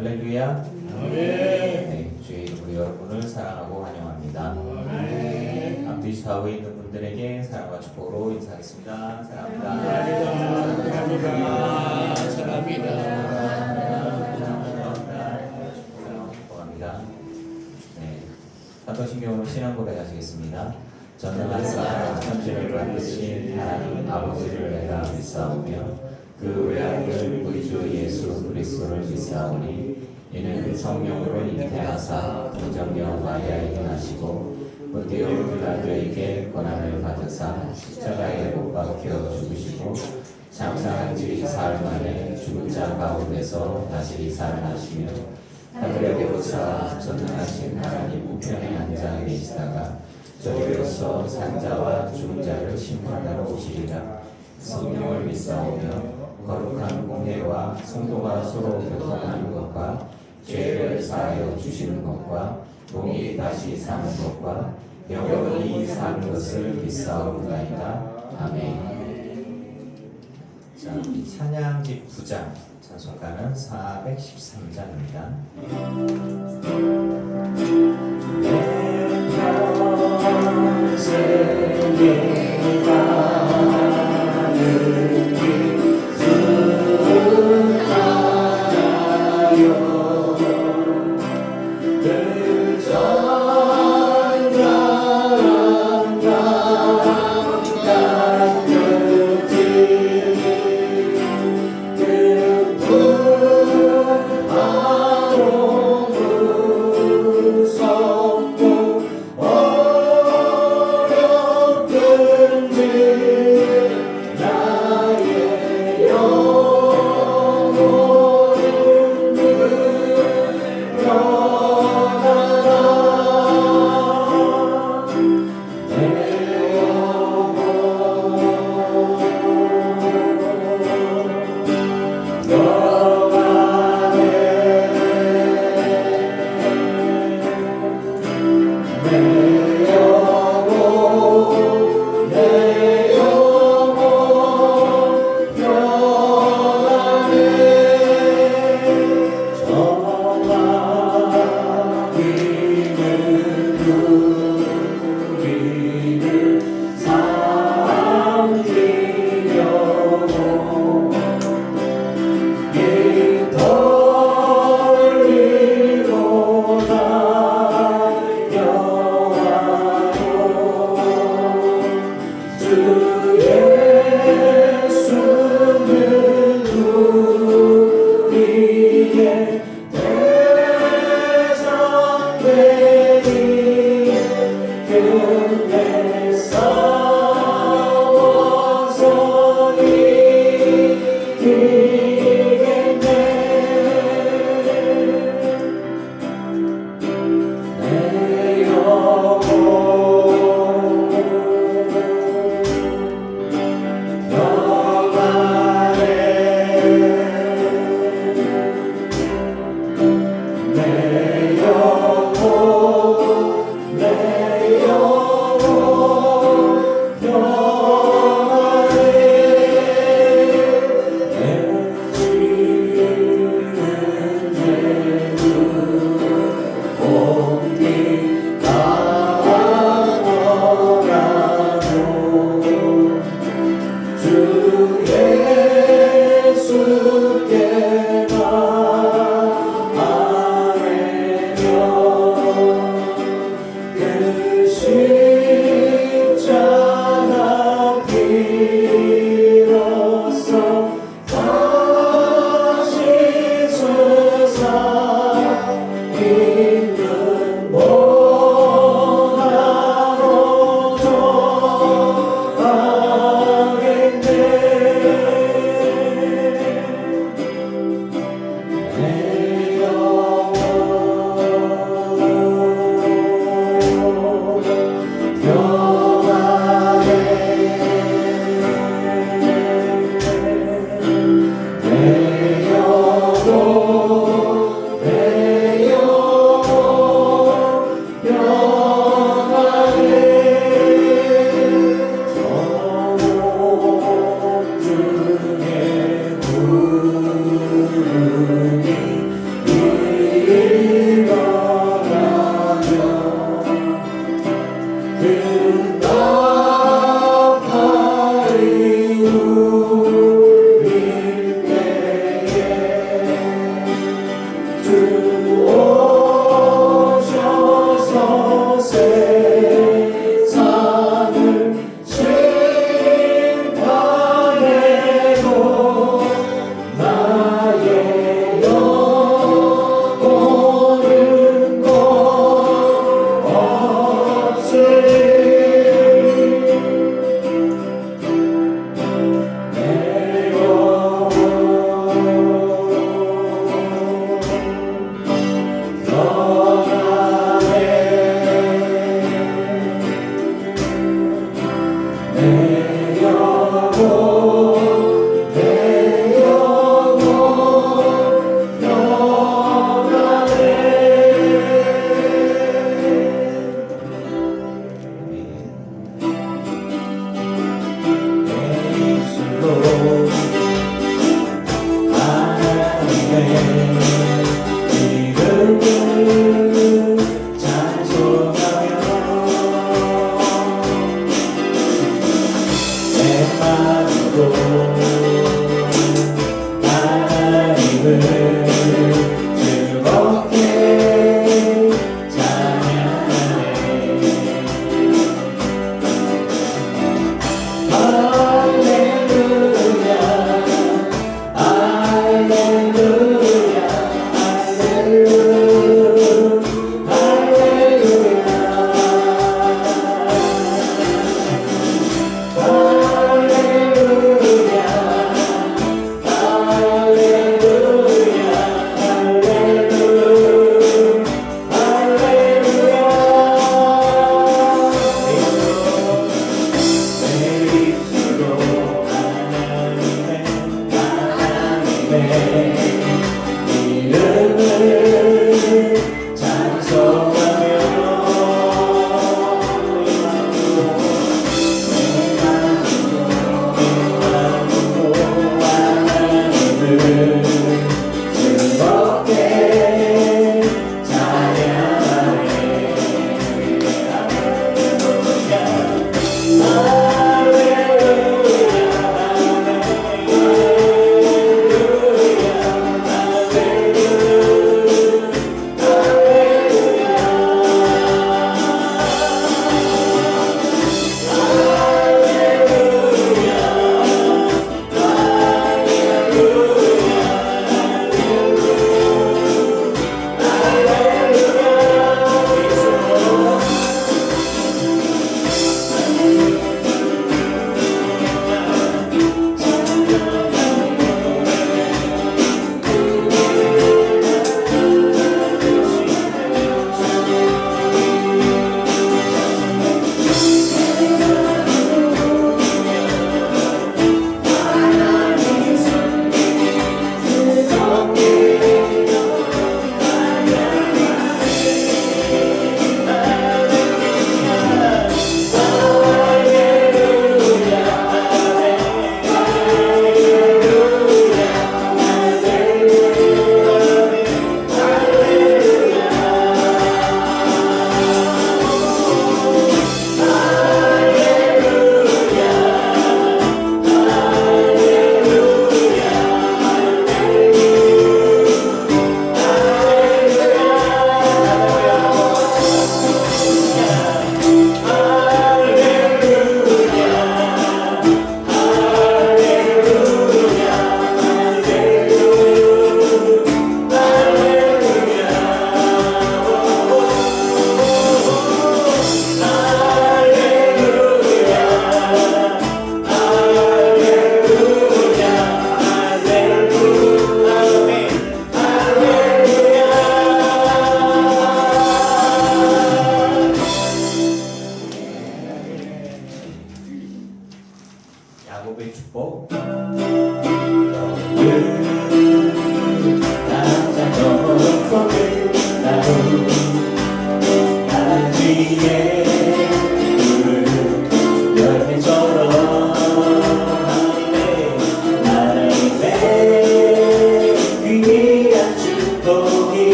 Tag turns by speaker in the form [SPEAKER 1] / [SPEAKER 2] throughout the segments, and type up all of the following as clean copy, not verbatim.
[SPEAKER 1] 할렐루야.
[SPEAKER 2] 아멘.
[SPEAKER 1] 네, 주의 이름으로 여러분을 사랑하고 환영합니다.
[SPEAKER 2] 아멘.
[SPEAKER 1] 앞뒤 좌우에 있는 분들에게 사랑과 축복으로 인사하겠습니다. 사랑합니다.
[SPEAKER 2] 사랑합니다. 사랑합니다.
[SPEAKER 1] 축복합니다. 네, 사도신경으로 신앙 고백하시겠습니다. 전능한 사 천지를 만드신 하나님 아버지를 내가 믿사오며 그 외아들 우리 주 예수 그리스도를 믿사오니 이는 성령으로 잉태하사 동정녀 마리아에게 나시고 본디오 빌라도에게 고난을 받으사 십자가에 못 박혀 죽으시고 장사한 지 사흘 만에 죽은 자 가운데서 다시 살아나시며 하늘에 오르사 전능하신 하나님 우편에 앉아 계시다가 저리로서 산자와 죽은 자를 심판하러 오시리라. 성령을 믿사오며 거룩한 공회와 성도가 서로 교통하는 것과 죄를 사하여 주시는 것과 몸이 다시 사는 것과 영원히 사는 것을 믿사옵나이다. 아멘. 자, 이 찬양집 9장 찬송가는 413장입니다.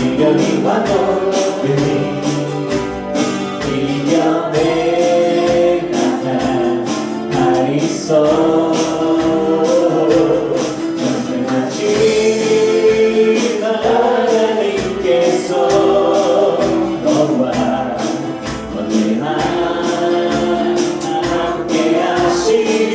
[SPEAKER 1] 시련이 와도 은히 이겨내가 다 있어. 언제까지나 하나님께서 너와 언제나 함께 하시리.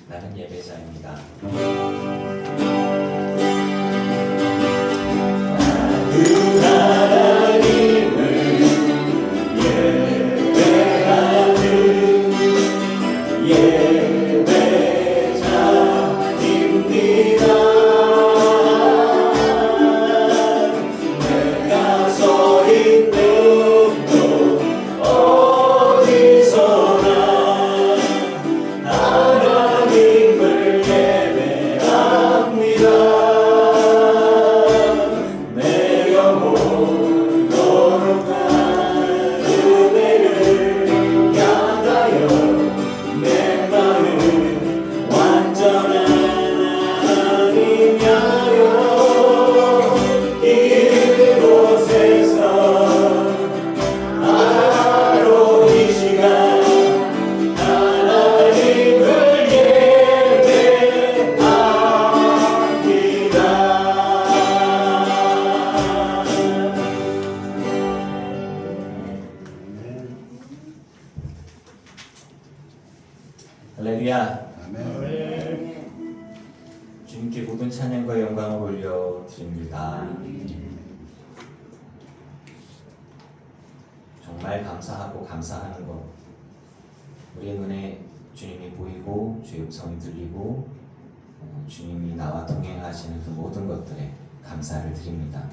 [SPEAKER 1] 나는 예배자입니다. 할렐루야.
[SPEAKER 2] 아멘.
[SPEAKER 1] 주님께 모든 찬양과 영광을 올려드립니다. 정말 감사하고 감사하는 것. 우리의 눈에 주님이 보이고 주의 음성이 들리고 주님이 나와 동행하시는 그 모든 것들에 감사를 드립니다.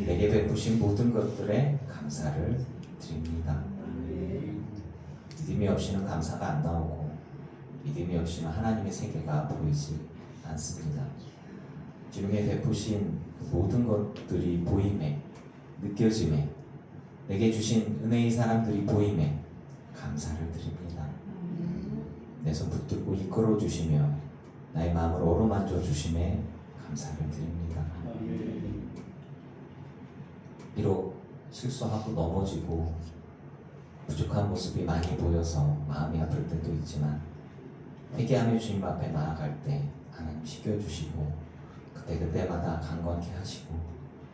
[SPEAKER 1] 내게 베푸신 모든 것들에 감사를 드립니다. 믿음이 없이는 감사가 안 나오고 믿음이 없이는 하나님의 세계가 보이지 않습니다. 주님의 베푸신 그 모든 것들이 보임에, 느껴짐에, 내게 주신 은혜의 사람들이 보임에 감사를 드립니다. 내 손 붙들고 이끌어 주시며 나의 마음을 어루만져 주심에 감사를 드립니다. 비록 실수하고 넘어지고 부족한 모습이 많이 보여서 마음이 아플 때도 있지만 회개하며 주님 앞에 나아갈 때 하나님 씻겨주시고 그때마다 강건케 하시고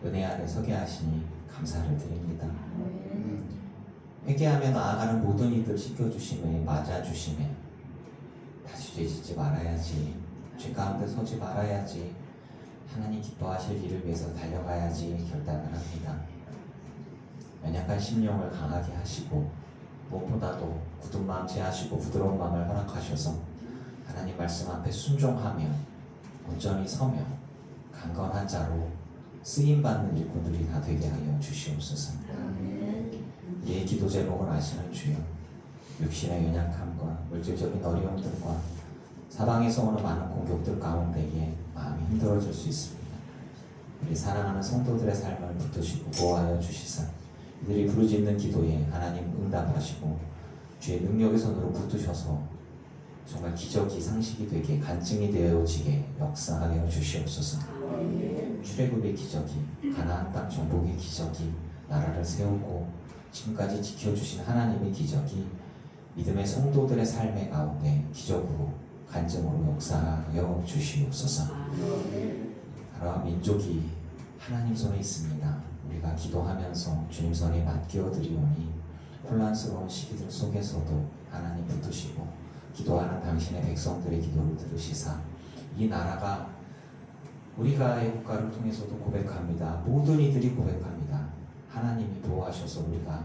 [SPEAKER 1] 은혜 안에 서게 하시니 감사를 드립니다. 회개하며 나아가는 모든 이들 씻겨주심에 맞아주심에 다시 죄짓지 말아야지, 죄 가운데 서지 말아야지, 하나님 기뻐하실 일을 위해서 달려가야지 결단을 합니다. 연약한 심령을 강하게 하시고 무엇보다도 굳은 마음 제하시고 부드러운 마음을 허락하셔서 하나님 말씀 앞에 순종하며 온전히 서며 강건한 자로 쓰임받는 일꾼들이 다 되게 하여 주시옵소서. 우리의 기도 제목을 아시는 주여, 육신의 연약함과 물질적인 어려움들과 사방에서 오는 많은 공격들 가운데에 마음이 힘들어질 수 있습니다. 우리 사랑하는 성도들의 삶을 붙드시고 보호하여 주시사 이들이 부르짖는 기도에 하나님 응답하시고 주의 능력의 손으로 붙드셔서 정말 기적이 상식이 되게 간증이 되어지게 역사하여 주시옵소서. 출애굽의 기적이, 가나안 땅 정복의 기적이, 나라를 세우고 지금까지 지켜주신 하나님의 기적이 믿음의 성도들의 삶의 가운데 기적으로 간증으로 역사하여 주시옵소서. 나라와 민족이 하나님 손에 있습니다. 우리가 기도하면서 주님 손에 맡겨드리오니 혼란스러운 시기들 속에서도 하나님 붙드시고 기도하는 당신의 백성들의 기도를 들으시사 이 나라가 우리가 애국가를 통해서도 고백합니다. 모든 이들이 고백합니다. 하나님이 보호하셔서 우리가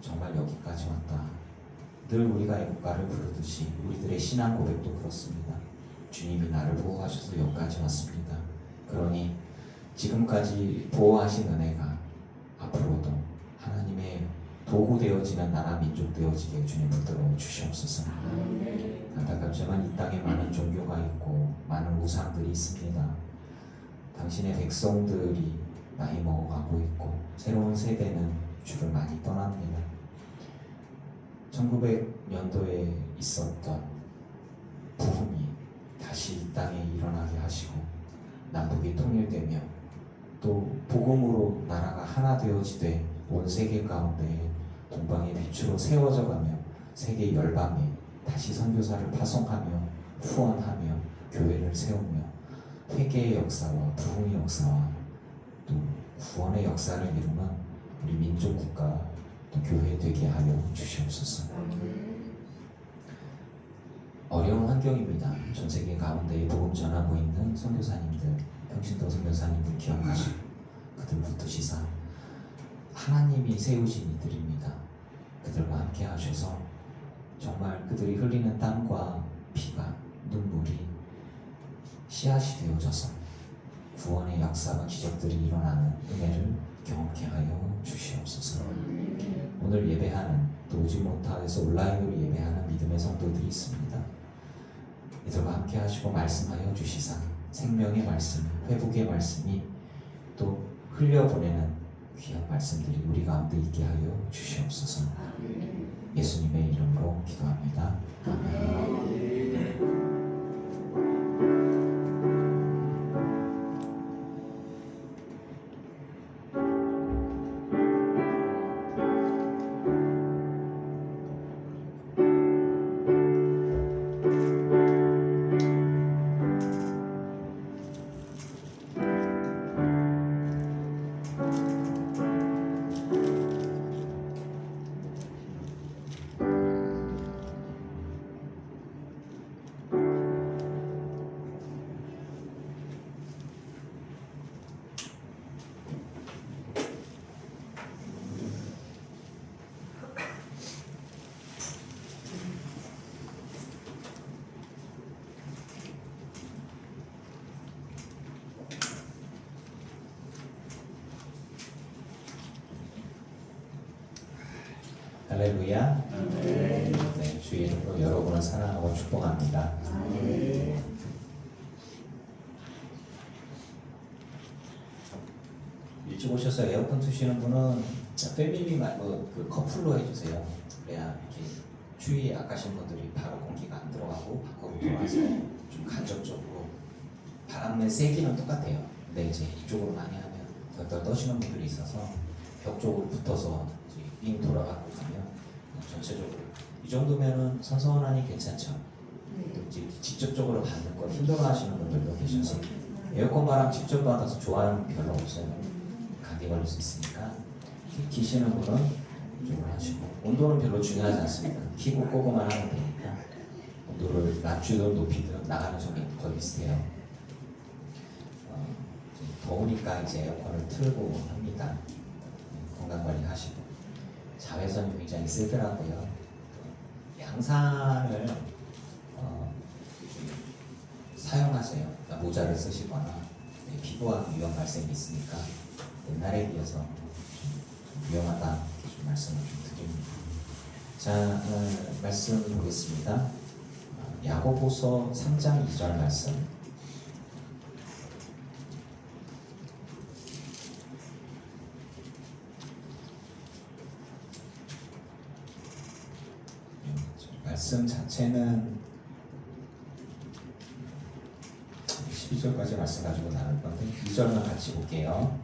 [SPEAKER 1] 정말 여기까지 왔다. 늘 우리가 애국가를 부르듯이 우리들의 신앙 고백도 그렇습니다. 주님이 나를 보호하셔서 여기까지 왔습니다. 그러니 지금까지 보호하신 은혜가 앞으로도 하나님의 도구 되어지는 나라 민족 되어지게 주님 붙들어 주시옵소서. 안타깝지만 이 땅에 많은 종교가 있고 많은 우상들이 있습니다. 당신의 백성들이 나이 먹어가고 있고 새로운 세대는 주를 많이 떠납니다. 1900년도에 있었던 부흥이 다시 이 땅에 일어나게 하시고 남북이 통일되며 또 복음으로 나라가 하나 되어지되 온 세계 가운데 동방의 빛으로 세워져 가며 세계 열방에 다시 선교사를 파송하며 후원하며 교회를 세우며 회개의 역사와 부흥의 역사와 또 구원의 역사를 이루는 우리 민족 국가 또 교회 되게 하여 주시옵소서. 어려운 환경입니다. 전 세계 가운데 복음 전하고 있는 선교사님들, 평신도 선교사님들 기억하시고 그들 붙드시사 하나님이 세우신 이들입니다. 그들과 함께 하셔서 정말 그들이 흘리는 땀과 피가 눈물이 씨앗이 되어져서 구원의 역사와 기적들이 일어나는 은혜를 경험케 하여 주시옵소서. 오늘 예배하는 또 오지 못해서 온라인으로 예배하는 믿음의 성도들이 있습니다. 이들과 함께 하시고 말씀하여 주시사 생명의 말씀, 회복의 말씀이 또 흘려보내는 귀한 말씀들이 우리 가운데 있게 하여 주시옵소서. 예수님의 이름으로 기도합니다. 아멘. 할렐루야. 네, 주의 이름으로 여러분을 사랑하고 축복합니다. 일찍 오셔서 에어컨 트시는 분은 패밀리 말고 그 커플로 해주세요. 그래야 이렇게 추위에 약하신 분들이 바로 공기가 안 들어가고 밖으로 들어와서 좀 간접적으로 바람의 세기는 똑같아요. 근데 이제 이쪽으로 많이 하면 덜덜 떠시는 분들이 있어서 벽 쪽으로 붙어서 빙 돌아가고 가면 전체적으로 이 정도면은 선선하니 괜찮죠. 또 이제 직접적으로 받는 거 힘들어하시는 분들도 계셔서 에어컨 바람 직접 받아서 좋아하는 분 별로 없어요. 감기 걸릴 수 있으니까. 기시는 분은 집중을 하시고 온도는 별로 중요하지 않습니다. 키고 끄고만 하면 되니까 온도를 낮추든 높이든 나가는 속이 거의 비슷해요. 좀 더우니까 이제 에어컨을 틀고 합니다. 건강관리 하시고 자외선이 굉장히 세더라고요. 양산을 사용하세요. 그러니까 모자를 쓰시거나 피부암 위험 발생이 있으니까 옛날에 비해서 좀 위험하다 이렇게 좀 말씀을 좀 드립니다. 자, 말씀 보겠습니다. 야고보서 3장 2절 말씀. 말씀 자체는 12절까지 말씀 가지고 나눌 건데 2절만 같이 볼게요.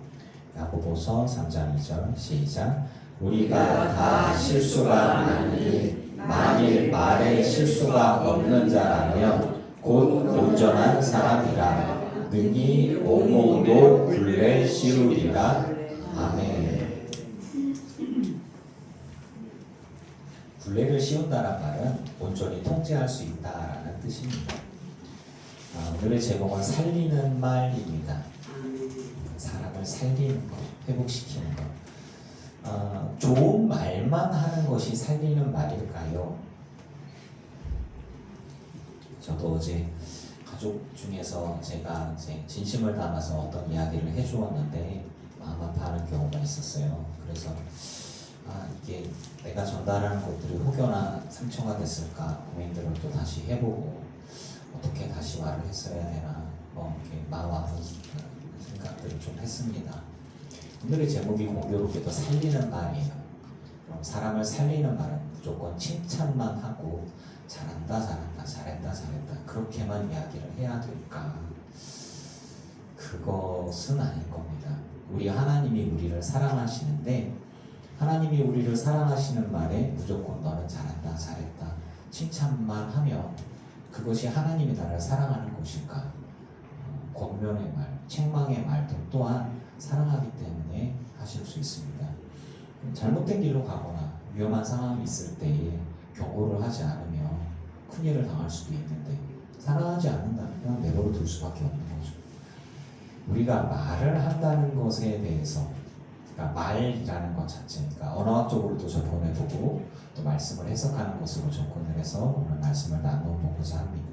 [SPEAKER 1] 야고보서 3장 2절 시작. 우리가 다 실수가 많으니 만일 말에 실수가 없는 자라면 곧 온전한 사람이라 능히 온몸도 굴레 씌우리라. 아멘. 굴레를 씌운다는 말은 온전히 통제할 수 있다라는 뜻입니다. 오늘의 제목은 살리는 말입니다. 사람을 살리는 것, 회복시키는 것. 좋은 말만 하는 것이 살리는 말일까요? 저도 어제 가족 중에서 제가 이제 진심을 담아서 어떤 이야기를 해주었는데 마음 아파하는 경우가 있었어요. 그래서 이게 내가 전달하는 것들이 혹여나 상처가 됐을까 고민들을 또 다시 해보고 어떻게 다시 말을 했어야 되나 이렇게 마음 아픈 생각들을 좀 했습니다. 오늘의 제목이 공교롭게도 살리는 말이에요. 그럼 사람을 살리는 말은 무조건 칭찬만 하고 잘한다 잘한다 잘했다 잘했다 그렇게만 이야기를 해야 될까? 그것은 아닐 겁니다. 우리 하나님이 우리를 사랑하시는데 하나님이 우리를 사랑하시는 말에 무조건 너는 잘한다 잘했다 칭찬만 하면 그것이 하나님이 나를 사랑하는 것일까? 권면의 말, 책망의 말도 또한 사랑하기 때문에 하실 수 있습니다. 잘못된 길로 가거나 위험한 상황이 있을 때에 경고를 하지 않으면 큰일을 당할 수도 있는데 사랑하지 않는다면 그냥 내버려 둘 수밖에 없는 거죠. 우리가 말을 한다는 것에 대해서 그러니까 말이라는 것 자체, 그러니까 언어학적으로도 접근해보고 또 말씀을 해석하는 것으로 접근을 해서 오늘 말씀을 나눠보고자 합니다.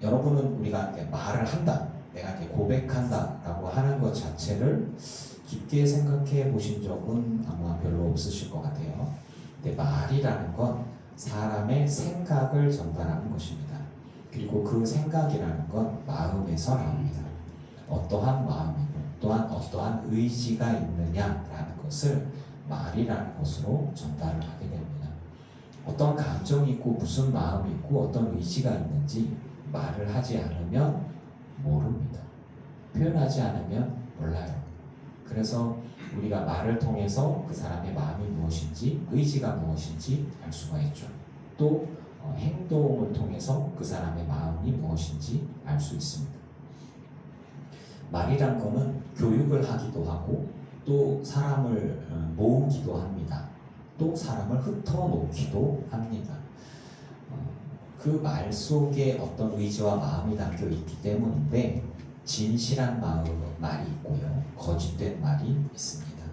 [SPEAKER 1] 여러분은 우리가 말을 한다, 내가 고백한다라고 하는 것 자체를 깊게 생각해 보신 적은 아마 별로 없으실 것 같아요. 근데 말이라는 건 사람의 생각을 전달하는 것입니다. 그리고 그 생각이라는 건 마음에서 나옵니다. 어떠한 마음이고 또한 어떠한 의지가 있느냐라는 것을 말이라는 것으로 전달을 하게 됩니다. 어떤 감정이 있고 무슨 마음이 있고 어떤 의지가 있는지 말을 하지 않으면 모릅니다. 표현하지 않으면 몰라요. 그래서 우리가 말을 통해서 그 사람의 마음이 무엇인지 의지가 무엇인지 알 수가 있죠. 또 행동을 통해서 그 사람의 마음이 무엇인지 알 수 있습니다. 말이란 거는 교육을 하기도 하고 또 사람을 모으기도 합니다. 또 사람을 흩어놓기도 합니다. 그 말 속에 어떤 의지와 마음이 담겨 있기 때문인데 진실한 말이 있고요. 거짓된 말이 있습니다.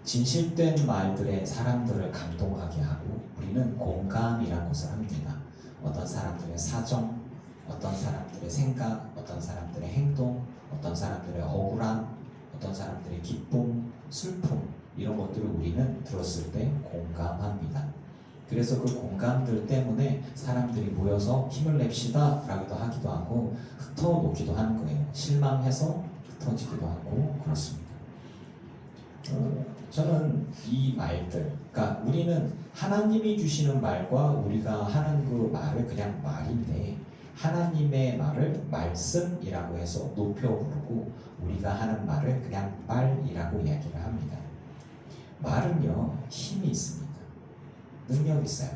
[SPEAKER 1] 진실된 말들에 사람들을 감동하게 하고 우리는 공감이라는 것을 합니다. 어떤 사람들의 사정, 어떤 사람들의 생각, 어떤 사람들의 행동, 어떤 사람들의 억울함, 어떤 사람들의 기쁨, 슬픔 이런 것들을 우리는 들었을 때 공감합니다. 그래서 그 공감들 때문에 사람들이 모여서 힘을 냅시다 라고도 하기도 하고 흩어놓기도 하는 거예요. 실망해서 흩어지기도 하고 그렇습니다. 저는 이 말들, 그러니까 우리는 하나님이 주시는 말과 우리가 하는 그 말을 그냥 말인데 하나님의 말을 말씀이라고 해서 높여 부르고 우리가 하는 말을 그냥 말이라고 이야기를 합니다. 말은요 힘이 있습니다. 능력이 있어요.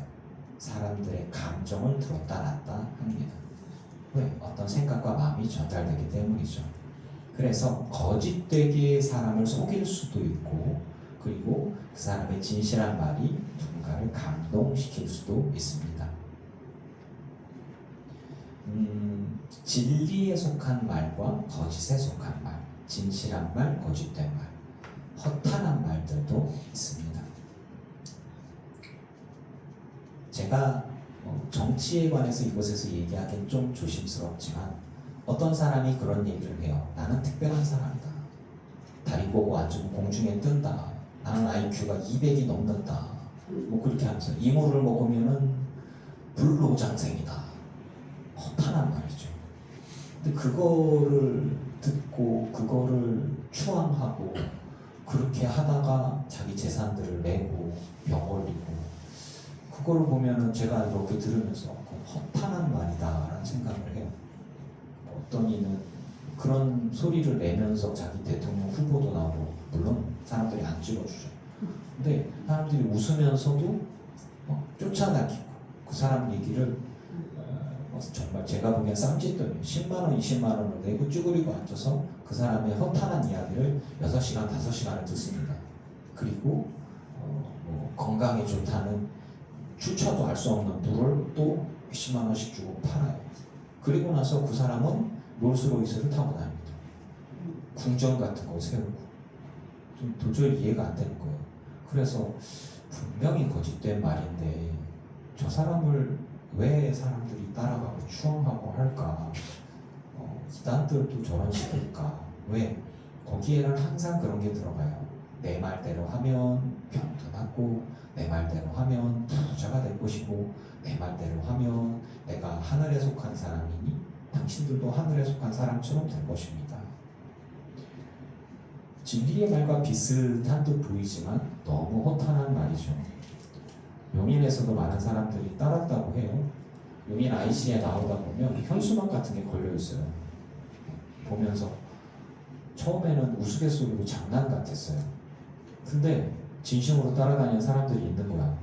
[SPEAKER 1] 사람들의 감정을 들었다 놨다 합니다. 왜? 어떤 생각과 마음이 전달되기 때문이죠. 그래서 거짓되게 사람을 속일 수도 있고 그리고 그 사람의 진실한 말이 누군가를 감동시킬 수도 있습니다. 진리에 속한 말과 거짓에 속한 말, 진실한 말, 거짓된 말, 허탄한 말들도 있습니다. 제가 정치에 관해서 이곳에서 얘기하기는 좀 조심스럽지만 어떤 사람이 그런 얘기를 해요. 나는 특별한 사람이다. 다리 꼬고 앉으면 공중에 뜬다. 나는 IQ가 200이 넘는다. 뭐 그렇게 하면서 이모를 먹으면은 불로장생이다. 허탄한 말이죠. 근데 그거를 듣고 그거를 추앙하고 그렇게 하다가 자기 재산들을 내고 병 걸리고 그거를 보면은 제가 이렇게 들으면서 허탄한 말이다라는 생각을 해요. 어떤 이는 그런 소리를 내면서 자기 대통령 후보도 나오고 물론 사람들이 안 찍어주죠. 근데 사람들이 웃으면서도 쫓아다니고 그 사람 얘기를 정말 제가 보기엔 쌈짓돈이 10만원, 20만원을 내고 쭈그리고 앉아서 그 사람의 허탄한 이야기를 6시간, 5시간을 듣습니다. 그리고 건강에 좋다는 추천도 알 수 없는 물을 또 10만원씩 주고 팔아요. 그리고 나서 그 사람은 롤스로이스를 타고 다닙니다. 궁전 같은 거 세우고 좀 도저히 이해가 안 되는 거예요. 그래서 분명히 거짓된 말인데 저 사람을 왜 사람들이 따라가고 추앙하고 할까? 이단들도 저런 식일까? 왜? 거기에는 항상 그런 게 들어가요. 내 말대로 하면 병도 낫고 내 말대로 하면 부자가 될 것이고 내 말대로 하면 내가 하늘에 속한 사람이니 당신들도 하늘에 속한 사람처럼 될 것입니다. 진리의 말과 비슷한 듯 보이지만 너무 허탄한 말이죠. 용인에서도 많은 사람들이 따랐다고 해요. 용인 IC에 나오다 보면 현수막 같은 게 걸려 있어요. 보면서 처음에는 우스갯소리로 장난 같았어요. 근데 진심으로 따라다니는 사람들이 있는 거야.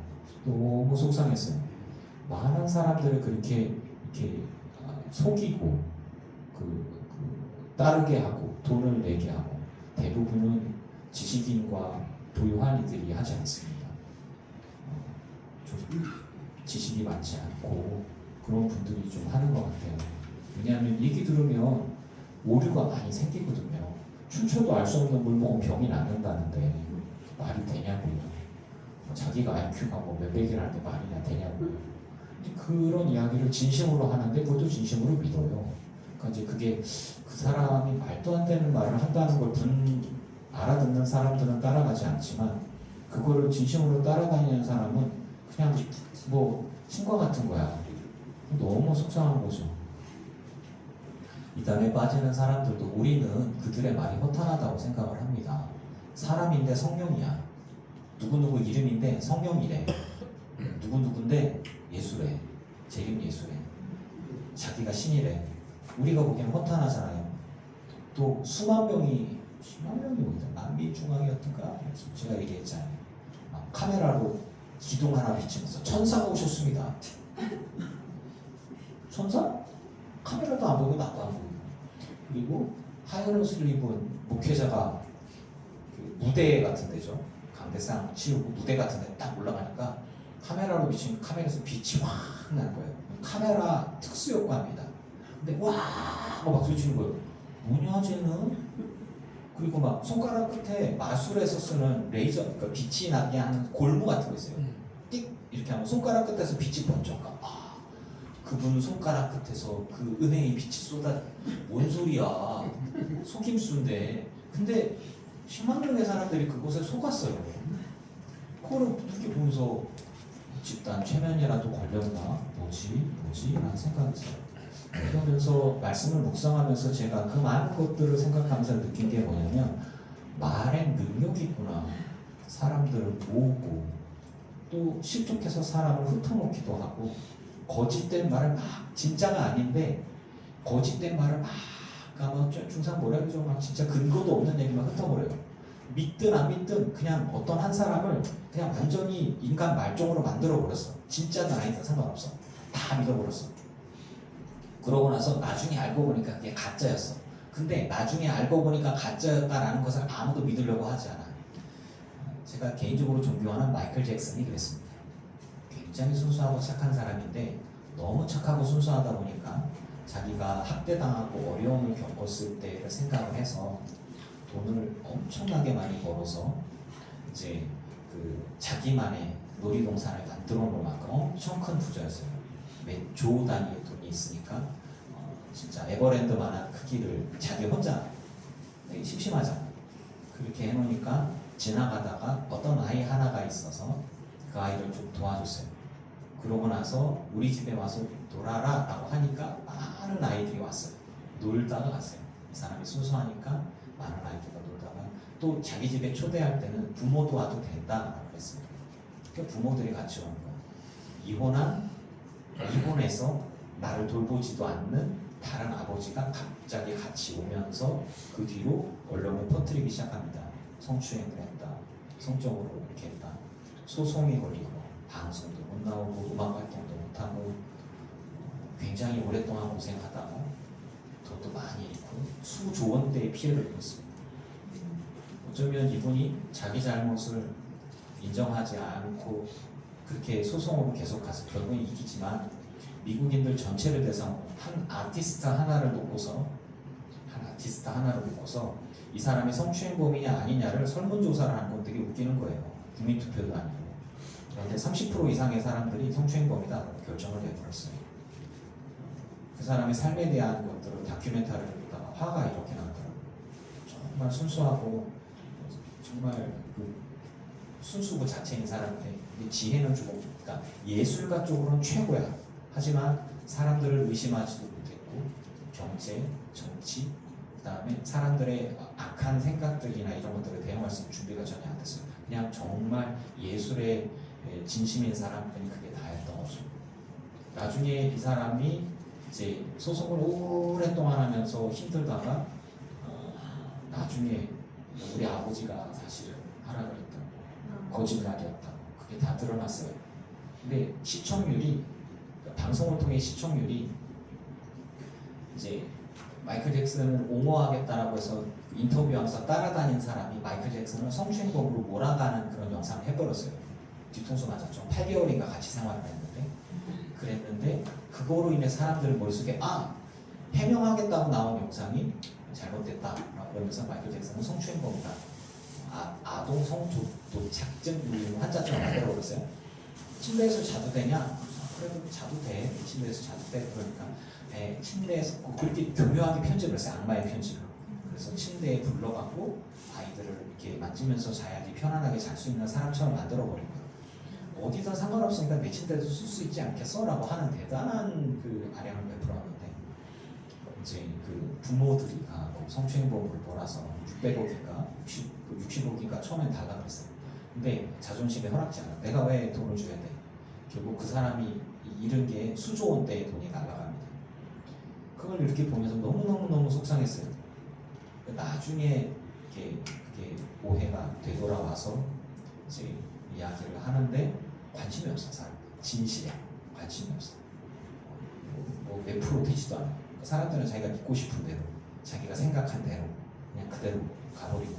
[SPEAKER 1] 너무 속상했어요. 많은 사람들을 그렇게 이렇게 속이고 따르게 하고 돈을 내게 하고 대부분은 지식인과 부유한 이들이 하지 않습니다. 지식이 많지 않고 그런 분들이 좀 하는 것 같아요. 왜냐하면 얘기 들으면 오류가 많이 생기거든요. 춘초도 알 수 없는 물 먹으면 병이 낫는다는데 말이 되냐고요. 자기가 IQ가 몇백이라는데 말이냐 되냐고요. 그런 이야기를 진심으로 하는데 그것도 진심으로 믿어요. 그러니까 이제 그게 그 사람이 말도 안 되는 말을 한다는 걸 알아듣는 사람들은 따라가지 않지만 그거를 진심으로 따라다니는 사람은 그냥 신과 같은 거야. 너무 속상한 거죠. 이단에 빠지는 사람들도 우리는 그들의 말이 허탄하다고 생각을 합니다. 사람인데 성령이야. 누구누구 이름인데 성령이래. 누구누구인데 예수래. 제 이름 예수래. 자기가 신이래. 우리가 보기에는 허탄하잖아요. 또 수만 명이 10만 명이 어디다 남미중앙이었던가 제가 얘기했잖아요. 카메라로 기둥 하나 비치면서 천사가 오셨습니다. 천사? 카메라도 안 보고 나도 안 보고. 그리고 하얀 옷을 입은 목회자가 무대 같은 데죠. 강대상 치우고 무대 같은 데 딱 올라가니까 카메라로 비치면 카메라에서 빛이 확 나는 거예요. 카메라 특수 효과입니다. 근데 와! 막 박수 치는 거예요. 뭐냐 쟤는? 그리고 막 손가락 끝에 마술에서 쓰는 레이저, 그러니까 빛이 나게 하는 골무 같은 거 있어요. 띡! 이렇게 하면 손가락 끝에서 빛이 번져가. 그분 손가락 끝에서 그 은혜의 빛이 뭔 소리야. 속임수인데. 근데 10만 명의 사람들이 그곳에 속았어요. 그거를 이렇게 보면서 집단 최면이라도 걸렸나? 뭐지? 라는 생각이 있어요. 그러면서 말씀을 묵상하면서 제가 그 많은 것들을 생각하면서 느낀 게 뭐냐면 말엔 능력이 있구나. 사람들을 모으고 또 실족해서 사람을 흩어놓기도 하고 거짓된 말을 막 진짜가 아닌데 거짓된 말을 막 중상 뭐라 그러죠? 막 진짜 근거도 없는 얘기만 흩어버려요. 믿든 안 믿든 그냥 어떤 한 사람을 그냥 완전히 인간 말종으로 만들어버렸어. 진짜든 아니든 상관없어. 다 믿어버렸어. 그러고 나서 나중에 알고 보니까 그게 가짜였어. 근데 나중에 알고 보니까 가짜였다라는 것을 아무도 믿으려고 하지 않아. 제가 개인적으로 존경하는 마이클 잭슨이 그랬습니다. 굉장히 순수하고 착한 사람인데 너무 착하고 순수하다 보니까 자기가 학대당하고 어려움을 겪었을 때를 생각을 해서 돈을 엄청나게 많이 벌어서 이제 그 자기만의 놀이동산을 만들어 놓을 만큼 엄청 큰 부자였어요. 조 단위의 돈이 있으니까 진짜 에버랜드만한 크기를 자기 혼자 심심하잖아. 그렇게 해놓으니까 지나가다가 어떤 아이 하나가 있어서 그 아이를 좀 도와줬어요. 그러고 나서 우리 집에 와서 놀아라 라고 하니까 많은 아이들이 왔어요. 놀다가 갔어요. 이 사람이 순수하니까 많은 아이들과 놀다가 또 자기 집에 초대할 때는 부모도 와도 된다라고 했어요. 그러니까 부모들이 같이 오는 거예요. 이혼해서 나를 돌보지도 않는 다른 아버지가 갑자기 같이 오면서 그 뒤로 언론에 퍼뜨리기 시작합니다. 성추행을 했다, 성적으로 이렇게 했다, 소송이 걸리고 방송도 못 나오고 음악 활동도 못하고 굉장히 오랫동안 고생하다가 돈도 많이 잃고 수조 원대의 피해를 입었습니다. 어쩌면 이분이 자기 잘못을 인정하지 않고 그렇게 소송으로 계속 가서 결국은 이기지만 미국인들 전체를 대상으로 한 아티스트 하나를 놓고서 이 사람이 성추행범이냐 아니냐를 설문조사를 하는 건 되게 웃기는 거예요. 국민투표도 아니고. 그런데 30% 이상의 사람들이 성추행범이다 결정을 내버렸어요. 그 사람의 삶에 대한 것들을 다큐멘터리를 보다가 화가 이렇게 나더라고요. 정말 순수하고 정말 그 순수구 자체인 사람인데 지혜는 조금 그러니까 예술가 쪽으로는 최고야. 하지만 사람들을 의심하지도 못했고 경제, 정치, 그 다음에 사람들의 악한 생각들이나 이런 것들을 대응할 수 있는 준비가 전혀 안 됐어요. 그냥 정말 예술에 진심인 사람들이 그게 다였던 거죠. 나중에 이 사람이 이제 소송을 오랫동안 하면서 힘들다가 나중에 우리 아버지가 사실은 하라 그랬다고 거짓말이었다고 그게 다 드러났어요. 근데 시청률이 방송을 통해 시청률이 이제 마이클 잭슨을 옹호하겠다라고 해서 인터뷰하면서 따라다닌 사람이 마이클 잭슨을 성추행범으로 몰아가는 그런 영상을 해버렸어요. 뒤통수 맞았죠. 8개월인가 같이 생활을 그랬는데 그거로 인해 사람들 머릿속에 해명하겠다고 나온 영상이 잘못됐다라고 그러면서 마이클 잭슨은 성추행범이다. 아동 성도착증 환자증을 만들어버렸어요. 침대에서 자도 되냐? 그래도 자도 돼. 침대에서 자도 돼. 그러니까 침대에서 그렇게 교묘하게 편집을 했어요. 악마의 편집을. 그래서 침대에 불러갖고 아이들을 이렇게 만지면서 자야지 편안하게 잘 수 있는 사람처럼 만들어버린 거예요. 어디든 상관없으니까 내 침대에서 쓸 수 있지 않겠어? 라고 하는 대단한 그 아량을 베풀었는데 이제 그 부모들이 성추행범으로 몰아서 600억인가 60억인가 처음엔 달라 그랬어요. 근데 자존심에 허락지 않아. 내가 왜 돈을 줘야 돼? 결국 그 사람이 잃은 게 수조 원대의 돈이 날아갑니다. 그걸 이렇게 보면서 너무 속상했어요. 나중에 그게 오해가 되돌아와서 이제 이야기를 하는데 관심이 없어. 사람 진실에 관심이 없어. 몇 프로 되지도 않아. 사람들은 자기가 믿고 싶은 대로 자기가 생각한 대로 그냥 그대로 가버리고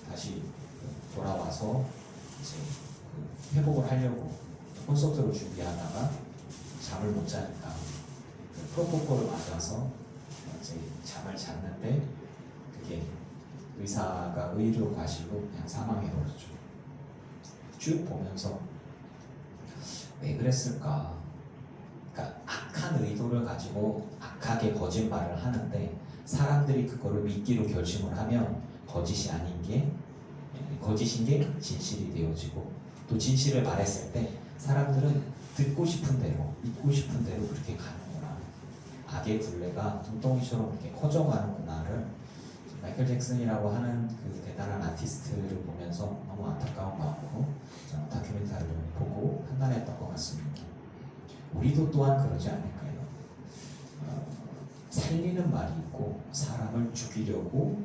[SPEAKER 1] 다시 돌아와서 이제 회복을 하려고 콘서트를 준비하다가 잠을 못 자니까 프로포폴을 맞아서 이제 잠을 잤는데 그게 의사가 의료 과실로 그냥 사망해버렸죠. 쭉 보면서 왜 그랬을까? 그러니까 악한 의도를 가지고 악하게 거짓말을 하는데 사람들이 그거를 믿기로 결심을 하면 거짓이 아닌 게 거짓인 게 진실이 되어지고 또 진실을 말했을 때 사람들은 듣고 싶은 대로 믿고 싶은 대로 그렇게 가는구나. 악의 굴레가 눈덩이처럼 이렇게 커져가는구나를 마이클 잭슨이라고 하는 그 대단한 아티스트를 보면서 너무 안타까운 마음으로 저는 다큐멘터리를 보고 판단했던 것 같습니다. 우리도 또한 그러지 않을까요? 살리는 말이 있고 사람을 죽이려고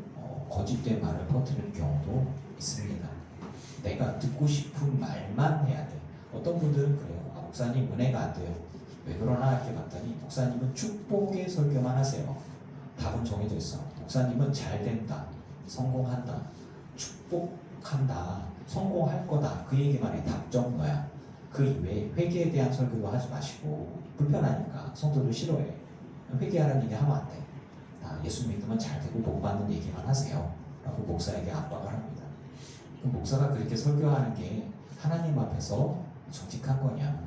[SPEAKER 1] 거짓된 말을 퍼뜨리는 경우도 있습니다. 내가 듣고 싶은 말만 해야 돼. 어떤 분들은 그래요. 목사님 은혜가 안 돼요. 왜 그러나 이렇게 봤더니 목사님은 축복의 설교만 하세요. 답은 정해져 있어. 목사님은 잘 된다, 성공한다, 축복 합격한다, 성공할 거다 그 얘기만 해. 답 정도야. 그 이외에 회개에 대한 설교도 하지 마시고, 불편하니까 성도들 싫어해. 회개하라는 얘기 하면 안 돼. 예수 믿으면 잘 되고 복 받는 얘기만 하세요 라고 목사에게 압박을 합니다. 목사가 그렇게 설교하는 게 하나님 앞에서 정직한 거냐?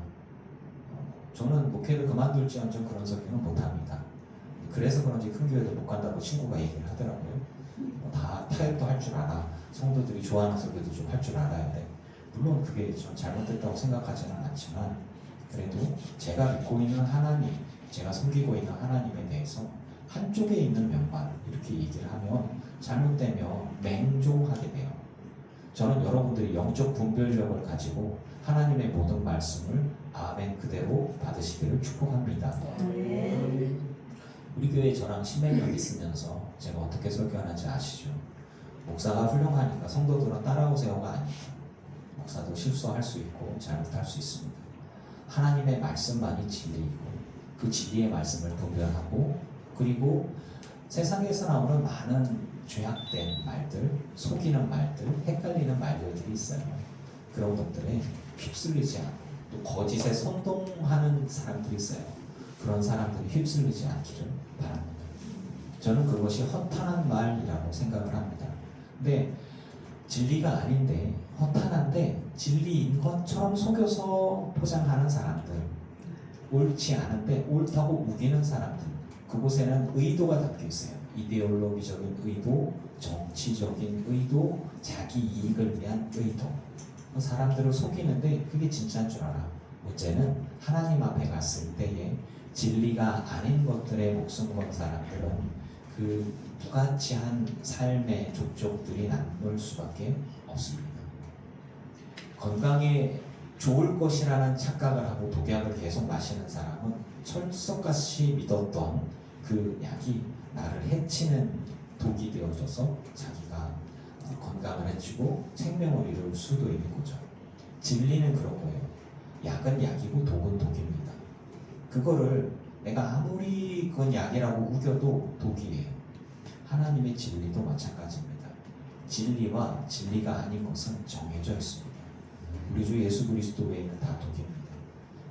[SPEAKER 1] 저는 목회를 그만둘지언정 그런 설교는 못합니다. 그래서 그런지 큰 교회도 못 간다고 친구가 얘기를 하더라고요. 다 타협도 할 줄 알아. 성도들이 좋아하는 설교도 좀 할 줄 알아야 돼. 물론 그게 좀 잘못됐다고 생각하지는 않지만, 그래도 제가 믿고 있는 하나님, 제가 섬기고 있는 하나님에 대해서 한쪽에 있는 면만 이렇게 얘기를 하면 잘못되면 맹종하게 돼요. 저는 여러분들이 영적 분별력을 가지고 하나님의 모든 말씀을 아멘 그대로 받으시기를 축복합니다. 우리 교회에 저랑 10몇 년 있으면서 제가 어떻게 설교하는지 아시죠? 목사가 훌륭하니까 성도들은 따라오세요가 아닙니다. 목사도 실수할 수 있고 잘못할 수 있습니다. 하나님의 말씀만이 진리이고 그 진리의 말씀을 분별하고, 그리고 세상에서 나오는 많은 죄악된 말들, 속이는 말들, 헷갈리는 말들이 있어요. 그런 것들에 휩쓸리지 않고, 또 거짓에 선동하는 사람들이 있어요. 그런 사람들이 휩쓸리지 않기를 바랍니다. 저는 그것이 허탄한 말이라고 생각을 합니다. 근데 진리가 아닌데, 허탄한데 진리인 것처럼 속여서 포장하는 사람들, 옳지 않은데 옳다고 우기는 사람들, 그곳에는 의도가 담겨 있어요. 이데올로기적인 의도, 정치적인 의도, 자기 이익을 위한 의도. 그 사람들을 속이는데 그게 진짜인 줄 알아. 문제는 하나님 앞에 갔을 때에 진리가 아닌 것들에 목숨 건 사람들은 그 무가치한 삶의 족족들이 남을 수밖에 없습니다. 건강에 좋을 것이라는 착각을 하고 독약을 계속 마시는 사람은 철석같이 믿었던 그 약이 나를 해치는 독이 되어져서 자기가 건강을 해치고 생명을 이룰 수도 있는 거죠. 진리는 그런 거예요. 약은 약이고 독은 독입니다. 그거를 내가 아무리 그건 약이라고 우겨도 독이에요. 하나님의 진리도 마찬가지입니다. 진리와 진리가 아닌 것은 정해져 있습니다. 우리 주 예수 그리스도 외에는 다 독입니다.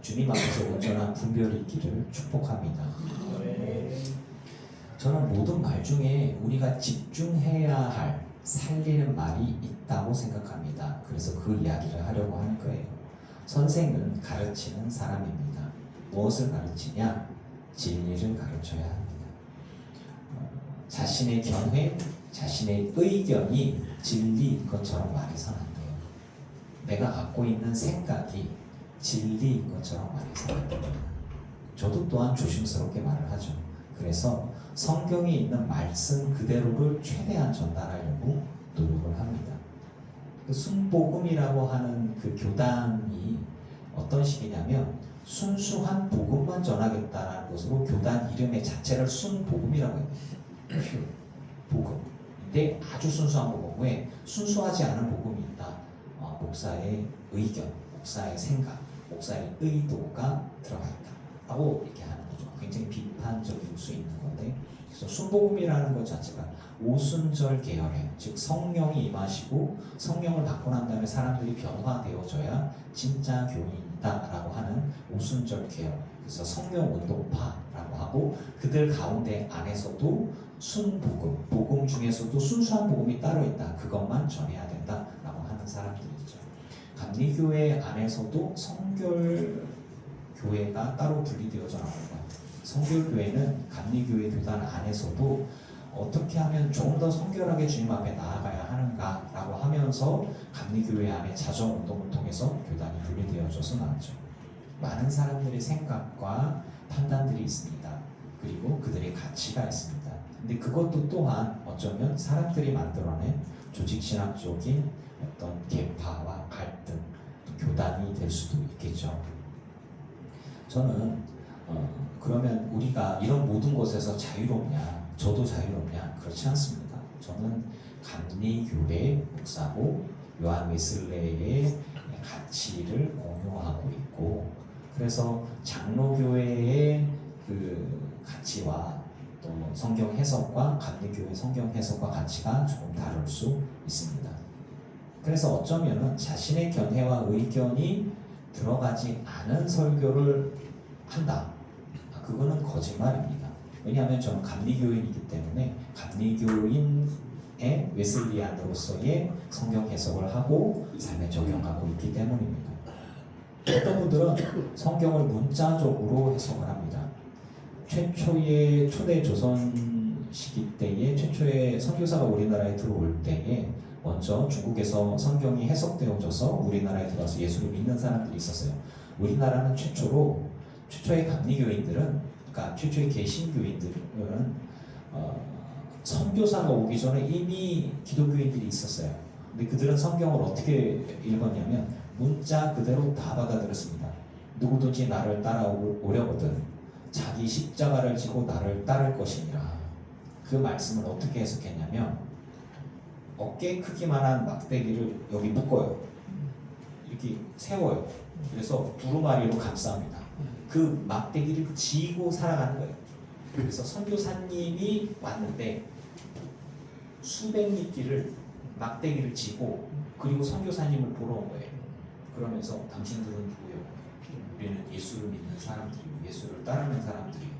[SPEAKER 1] 주님 앞에서 온전한 분별이 있기를 축복합니다. 저는 모든 말 중에 우리가 집중해야 할 살리는 말이 있다고 생각합니다. 그래서 그 이야기를 하려고 하는 거예요. 선생은 가르치는 사람입니다. 무엇을 가르치냐? 진리를 가르쳐야 합니다. 자신의 견해, 자신의 의견이 진리인 것처럼 말해서는 안 돼요. 내가 갖고 있는 생각이 진리인 것처럼 말해서는 안 됩니다. 저도 또한 조심스럽게 말을 하죠. 그래서 성경에 있는 말씀 그대로를 최대한 전달하려고 노력을 합니다. 그 순복음이라고 하는 그 교단이 어떤 식이냐면, 순수한 복음만 전하겠다라는 것으로 교단 이름의 자체를 순복음이라고 해요. 복음. 근데 아주 순수한 복음. 왜? 순수하지 않은 복음이 있다. 목사의 의견, 목사의 생각, 목사의 의도가 들어가 있다 라고 이렇게 하는 거죠. 굉장히 비판적일 수 있는 건데, 그래서 순복음이라는 것 자체가 오순절 계열에, 즉 성령이 임하시고 성령을 받고 난 다음에 사람들이 변화되어져야 진짜 교인이다라고 하는 오순절 계열, 그래서 성령 운동파라고 하고, 그들 가운데 안에서도 순복음, 복음 중에서도 순수한 복음이 따로 있다, 그것만 전해야 된다라고 하는 사람들이죠. 감리교회 안에서도 성결교회가 따로 분리되어져 나옵니다. 성결교회는 감리교회 교단 안에서도 어떻게 하면 조금 더 성결하게 주님 앞에 나아가야 하는가라고 하면서 감리교회 안에 자정운동을 통해서 교단이 분리되어져서 나왔죠. 많은 사람들의 생각과 판단들이 있습니다. 그리고 그들의 가치가 있습니다. 근데 그것도 또한 어쩌면 사람들이 만들어낸 조직신학적인 어떤 계파와 갈등, 교단이 될 수도 있겠죠. 저는 그러면 우리가 이런 모든 것에서 자유롭냐? 저도 자유롭냐? 그렇지 않습니다. 저는 감리교회 목사고 요한 웨슬레의 가치를 공유하고 있고, 그래서 장로교회의 그 가치와 또 성경 해석과 감리교회 성경 해석과 가치가 조금 다를 수 있습니다. 그래서 어쩌면은 자신의 견해와 의견이 들어가지 않은 설교를 한다. 그거는 거짓말입니다. 왜냐하면 저는 감리교인이기 때문에 감리교인의 웨슬리안으로서의 성경 해석을 하고 삶에 적용하고 있기 때문입니다. 어떤 분들은 성경을 문자적으로 해석을 합니다. 최초의 초대 조선 시기 때에 최초의 선교사가 우리나라에 들어올 때에 먼저 중국에서 성경이 해석되어져서 우리나라에 들어와서 예수를 믿는 사람들이 있었어요. 우리나라는 최초의 감리교인들은, 그러니까 최초의 개신교인들은 선교사가 오기 전에 이미 기독교인들이 있었어요. 근데 그들은 성경을 어떻게 읽었냐면 문자 그대로 다 받아들였습니다. 누구든지 나를 따라오려거든 자기 십자가를 지고 나를 따를 것이니라. 그 말씀을 어떻게 해석했냐면 어깨 크기만한 막대기를 여기 묶어요. 이렇게 세워요. 그래서 두루마리로 감쌉니다. 그 막대기를 지고 살아가는 거예요. 그래서 선교사님이 왔는데 수백 미끼를 막대기를 지고 그리고 선교사님을 보러 온 거예요. 그러면서 당신들은 누구예요? 우리는 예수를 믿는 사람들이고 예수를 따르는 사람들이에요.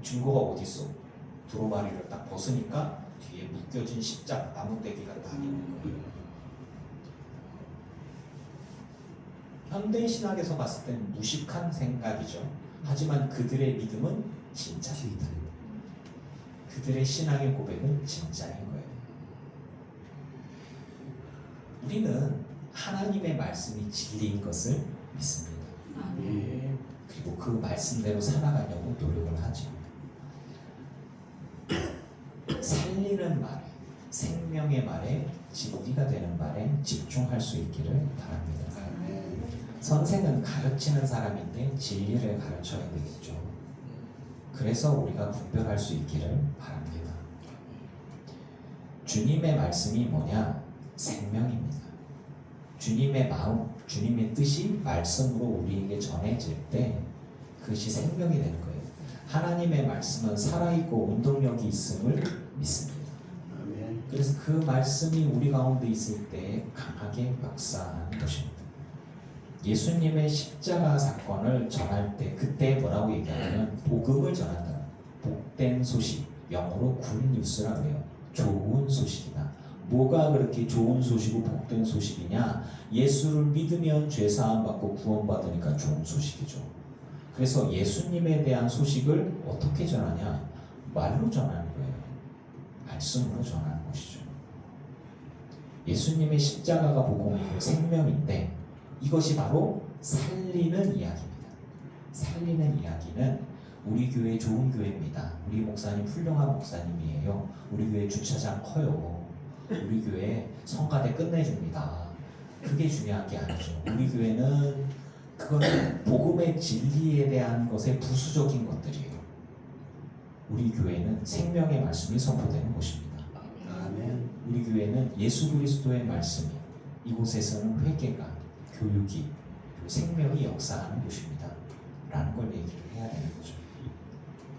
[SPEAKER 1] 증거가 어디 있어? 두루마리를 딱 벗으니까 뒤에 묶여진 십자가 나무대기가 딱 있는 거예요. 현대 신학에서 봤을 때는 무식한 생각이죠. 하지만 그들의 믿음은 진짜입니다. 그들의 신앙의 고백은 진짜인 거예요. 우리는 하나님의 말씀이 진리인 것을 믿습니다. 그리고 그 말씀대로 살아가려고 노력을 하죠. 살리는 말에, 생명의 말에, 진리가 되는 말에 집중할 수 있기를 바랍니다. 선생은 가르치는 사람인데 진리를 가르쳐야 되겠죠. 그래서 우리가 분별할 수 있기를 바랍니다. 주님의 말씀이 뭐냐? 생명입니다. 주님의 마음, 주님의 뜻이 말씀으로 우리에게 전해질 때 그것이 생명이 되는 거예요. 하나님의 말씀은 살아있고 운동력이 있음을 믿습니다. 그래서 그 말씀이 우리 가운데 있을 때 강하게 역사하는 것입니다. 예수님의 십자가 사건을 전할 때 그때 뭐라고 얘기하냐면 복음을 전한다. 복된 소식, 영어로 굿뉴스라고 해요. 좋은 소식이다. 뭐가 그렇게 좋은 소식이고 복된 소식이냐? 예수를 믿으면 죄사함 받고 구원받으니까 좋은 소식이죠. 그래서 예수님에 대한 소식을 어떻게 전하냐? 말로 전하는 거예요. 말씀으로 전하는 것이죠. 예수님의 십자가가 복음이고 생명인데 이것이 바로 살리는 이야기입니다. 살리는 이야기는 우리 교회 좋은 교회입니다. 우리 목사님 훌륭한 목사님이에요. 우리 교회 주차장 커요. 우리 교회 성가대 끝내줍니다. 그게 중요한 게 아니죠. 우리 교회는 그거는 복음의 진리에 대한 것의 부수적인 것들이에요. 우리 교회는 생명의 말씀이 선포되는 곳입니다.
[SPEAKER 2] 아멘.
[SPEAKER 1] 우리 교회는 예수 그리스도의 말씀이 이곳에서는 회개가, 교육이, 생명이 역사하는 곳입니다. 라는 걸 얘기를 해야 되는 거죠.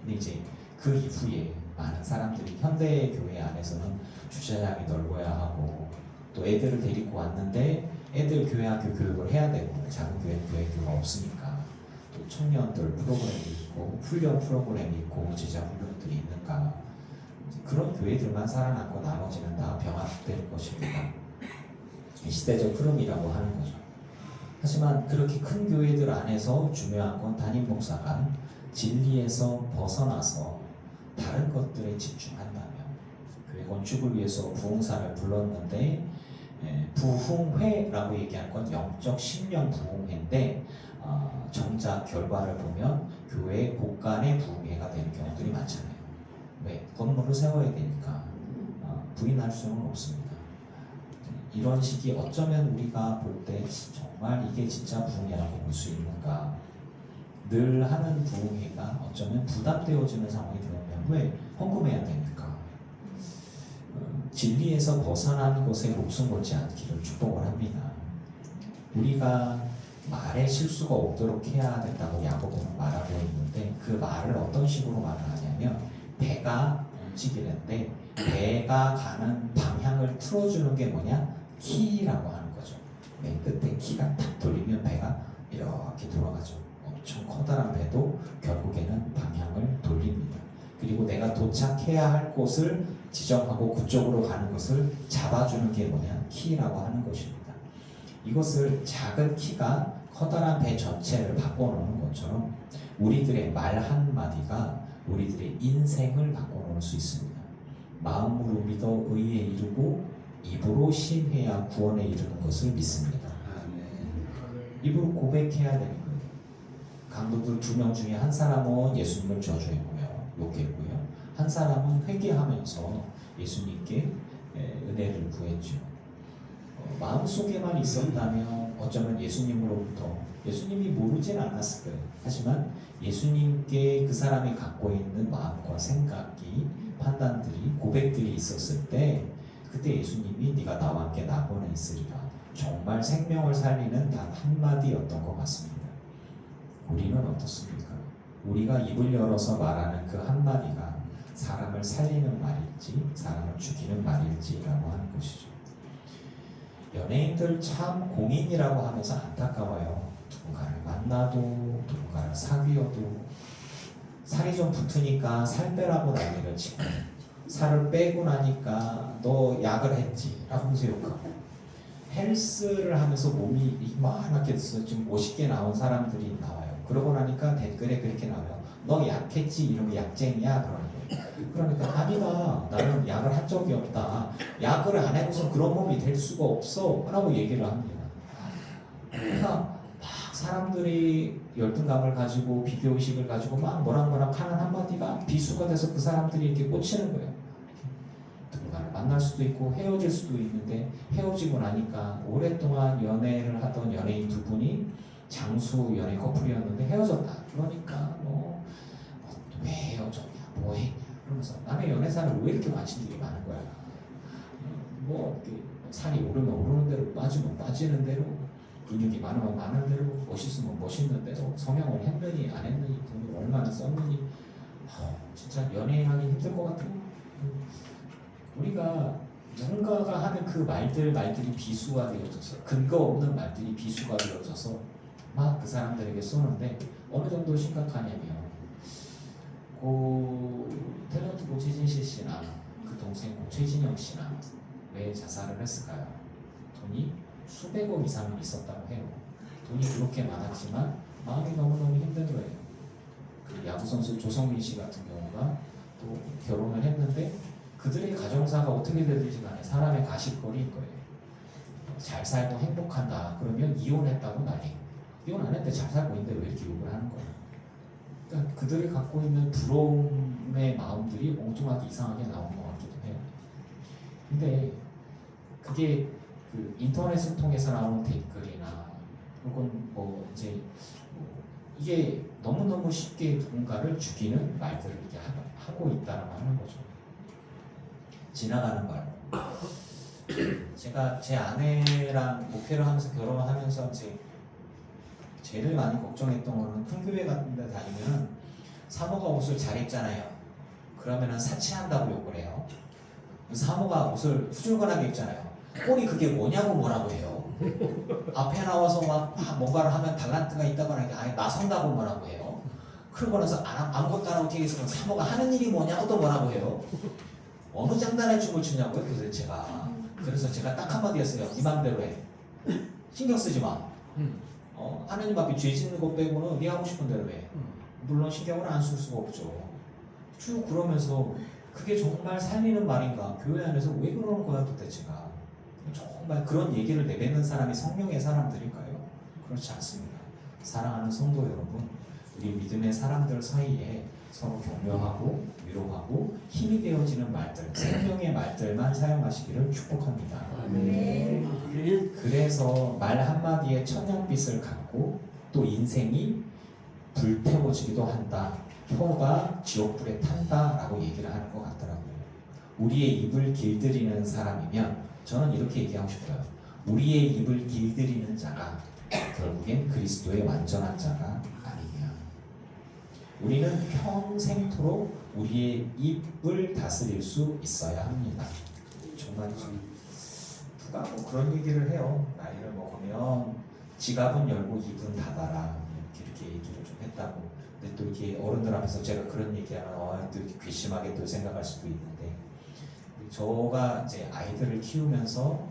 [SPEAKER 1] 근데 이제 그 이후에 많은 사람들이 현대 교회 안에서는 주차장이 넓어야 하고 또 애들을 데리고 왔는데 애들 교회학교 교육을 해야 되고 작은 교회는 교회학교가 없으니까 또 청년들 프로그램이 있고 훈련 프로그램이 있고 제자 훈련들이 있는가 그런 교회들만 살아남고 나머지는 다 병합될 것입니다. 시대적 흐름이라고 하는 거죠. 하지만 그렇게 큰 교회들 안에서 중요한 건 담임 목사가 진리에서 벗어나서 다른 것들에 집중한다면 교회 건축을 위해서 부흥사를 불렀는데 부흥회라고 얘기한 건 영적 신령 부흥회인데 정작 결과를 보면 교회 곳간의 부흥회가 되는 경우들이 많잖아요. 왜? 건물을 세워야 되니까 부인할 수는 없습니다. 이런 식이 어쩌면 우리가 볼 때 정말 이게 진짜 부흥회라고 볼 수 있는가 늘 하는 부흥회가 어쩌면 부담되어지는 상황이 되면 왜 헌금해야 됩니까? 진리에서 벗어난 것에 목숨 걸지 않기를 축복을 합니다. 우리가 말에 실수가 없도록 해야 된다고 야고보는 말하고 있는데 그 말을 어떤 식으로 말을 하냐면 배가 움직이는데 배가 가는 방향을 틀어주는 게 뭐냐? 키라고 하는 거죠. 맨 끝에 키가 탁 돌리면 배가 이렇게 돌아가죠. 엄청 커다란 배도 결국에는 방향을 돌립니다. 그리고 내가 도착해야 할 곳을 지정하고 그쪽으로 가는 것을 잡아주는 게 뭐냐? 키라고 하는 것입니다. 이것을 작은 키가 커다란 배 전체를 바꿔놓는 것처럼 우리들의 말 한마디가 우리들의 인생을 바꿔놓을 수 있습니다. 마음으로 믿어 의에 이르고 입으로 신해야 구원에 이르는 것을 믿습니다. 입으로 고백해야 되는 거예요. 강도들 2명 중에 한 사람은 예수님을 저주했고요, 욕했고요. 한 사람은 회개하면서 예수님께 은혜를 구했죠. 마음속에만 있었다면 어쩌면 예수님으로부터 예수님이 모르진 않았을 거예요. 하지만 예수님께 그 사람이 갖고 있는 마음과 생각이, 판단들이, 고백들이 있었을 때 그때 예수님이 네가 나와 함께 낙원에 있으리라, 정말 생명을 살리는 단 한마디였던 것 같습니다. 우리는 어떻습니까? 우리가 입을 열어서 말하는 그 한마디가 사람을 살리는 말일지 사람을 죽이는 말일지라고 하는 것이죠. 연예인들 참 공인이라고 하면서 안타까워요. 누군가를 만나도 누군가를 사귀어도 살이 좀 붙으니까 살 빼라고 난리를 치고, 살을 빼고 나니까 너 약을 했지 라고 하면서 욕하고, 헬스를 하면서 몸이 이만하게 돼서 지금 50개 나온 사람들이 나와요. 그러고 나니까 댓글에 그렇게 나와요. 너 약했지? 이런 거 약쟁이야? 그러는 거예요. 그러니까 아니다, 나는 약을 한 적이 없다, 약을 안 해봐서 그런 몸이 될 수가 없어 라고 얘기를 합니다. 그러니까 막 사람들이 열등감을 가지고 비교의식을 가지고 막 뭐락뭐락 하는 한마디가 비수가 돼서 그 사람들이 이렇게 꽂히는 거예요. 누군가를 만날 수도 있고 헤어질 수도 있는데, 헤어지고 나니까 오랫동안 연애를 하던 연예인 2분이 장수 연애 커플이었는데 헤어졌다. 그러니까 왜 헤어졌냐, 뭐해? 그러면서 남의 연애사를 왜 이렇게 관심들이 많은 거야? 이렇게 살이 오르면 오르는 대로, 빠지면 빠지는 대로, 근육이 많으면 많은 대로, 멋있으면 멋있는 대로, 성형을 했느니 안 했느니, 돈을 얼마나 썼느니, 진짜 연예인하기 힘들 것 같아요. 우리가 누군가가 하는 그 말들이 비수가 되어져서, 근거 없는 말들이 비수가 되어져서 막 그 사람들에게 쏘는데, 어느 정도 심각하냐면 탤런트 고최진실 씨나 그 동생 최진영 씨나 왜 자살을 했을까요? 돈이 수백억 이상 있었다고 해요. 돈이 그렇게 많았지만 마음이 너무너무 힘든 거예요. 그 야구선수 조성민 씨 같은 경우가 또 결혼을 했는데 그들의 가정사가 어떻게 되든지 간에 사람의 가십거리인 거예요. 잘 살고 행복한다 그러면 이혼했다고 난리. 이혼 안 했는데 잘 살고 있는데 왜 이렇게 욕을 하는 거예요? 그러니까 그들이 갖고 있는 부러움의 마음들이 엉뚱하게 이상하게 나온 것 같기도 해요. 근데 그게 그 인터넷을 통해서 나오는 댓글이나 혹은 이게 너무너무 쉽게 누군가를 죽이는 말들을 이렇게 하고 있다라고 하는 거죠. 지나가는 말. 제가 제 아내랑 목회를 하면서 결혼하면서 제일 많이 걱정했던 거는, 큰 교회 같은 데 다니면 사모가 옷을 잘 입잖아요. 그러면은 사치한다고 욕을 해요. 사모가 옷을 후줄근하게 입잖아요. 꼴이 그게 뭐라고 해요. 앞에 나와서 막 뭔가를 하면 달란트가 있다거나 아예 나선다고 뭐라고 해요. 그러고 나서 아무것도 안 하고 뒤에 있으면 사모가 하는 일이 뭐냐고 또 뭐라고 해요. 어느 장단에 춤을 추냐고요 그래서 제가 딱 한마디 했어요. 네 맘대로 해. 신경 쓰지 마. 하나님 앞에 죄 짓는 것 빼고는 네 하고 싶은 대로 해. 물론 신경을 안 쓸 수가 없죠. 쭉 그러면서 그게 정말 살리는 말인가? 교회 안에서 왜 그러는 거야 도대체가? 정말 그런 얘기를 내뱉는 사람이 성령의 사람들일까요? 그렇지 않습니다. 사랑하는 성도 여러분, 우리 믿음의 사람들 사이에 서로 격려하고 위로하고 힘이 되어지는 말들, 생명의 말들만 사용하시기를 축복합니다. 그래서 말 한마디에 천냥빛을 갖고 또 인생이 불태워지기도 한다. 혀가 지옥불에 탄다 라고 얘기를 하는 것 같더라고요. 우리의 입을 길들이는 사람이면 저는 이렇게 얘기하고 싶어요. 우리의 입을 길들이는 자가 결국엔 그리스도의 완전한 자가 아니냐. 우리는 평생토록 우리의 입을 다스릴 수 있어야 합니다. 정말이죠. 와이프가 뭐 그런 얘기를 해요. 나이를 먹으면 지갑은 열고 입은 닫아라 이렇게 얘기를 좀 했다고. 근데 또 이렇게 어른들 앞에서 제가 그런 얘기하면 또 이렇게 괘씸하게 또 생각할 수도 있는데, 저가 이제 아이들을 키우면서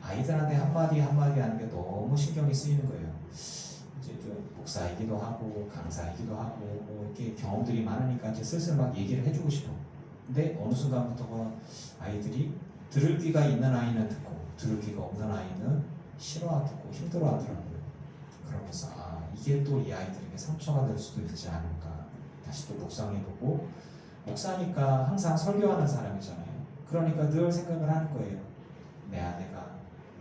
[SPEAKER 1] 아이들한테 한마디 한마디 하는 게 너무 신경이 쓰이는 거예요. 이제 좀 목사이기도 하고 강사이기도 하고 뭐 이렇게 경험들이 많으니까 이제 슬슬 막 얘기를 해주고 싶어. 근데 어느 순간부터가 아이들이 들을 귀가 있는 아이는 듣고 들을 귀가 없는 아이는 싫어하고 힘들어하더라고요. 그러면서 이게 또 이 아이들에게 상처가 될 수도 있지 않을까. 다시 또 묵상해보고, 목사니까 항상 설교하는 사람이잖아요. 그러니까 늘 생각을 하는 거예요. 내 아내가,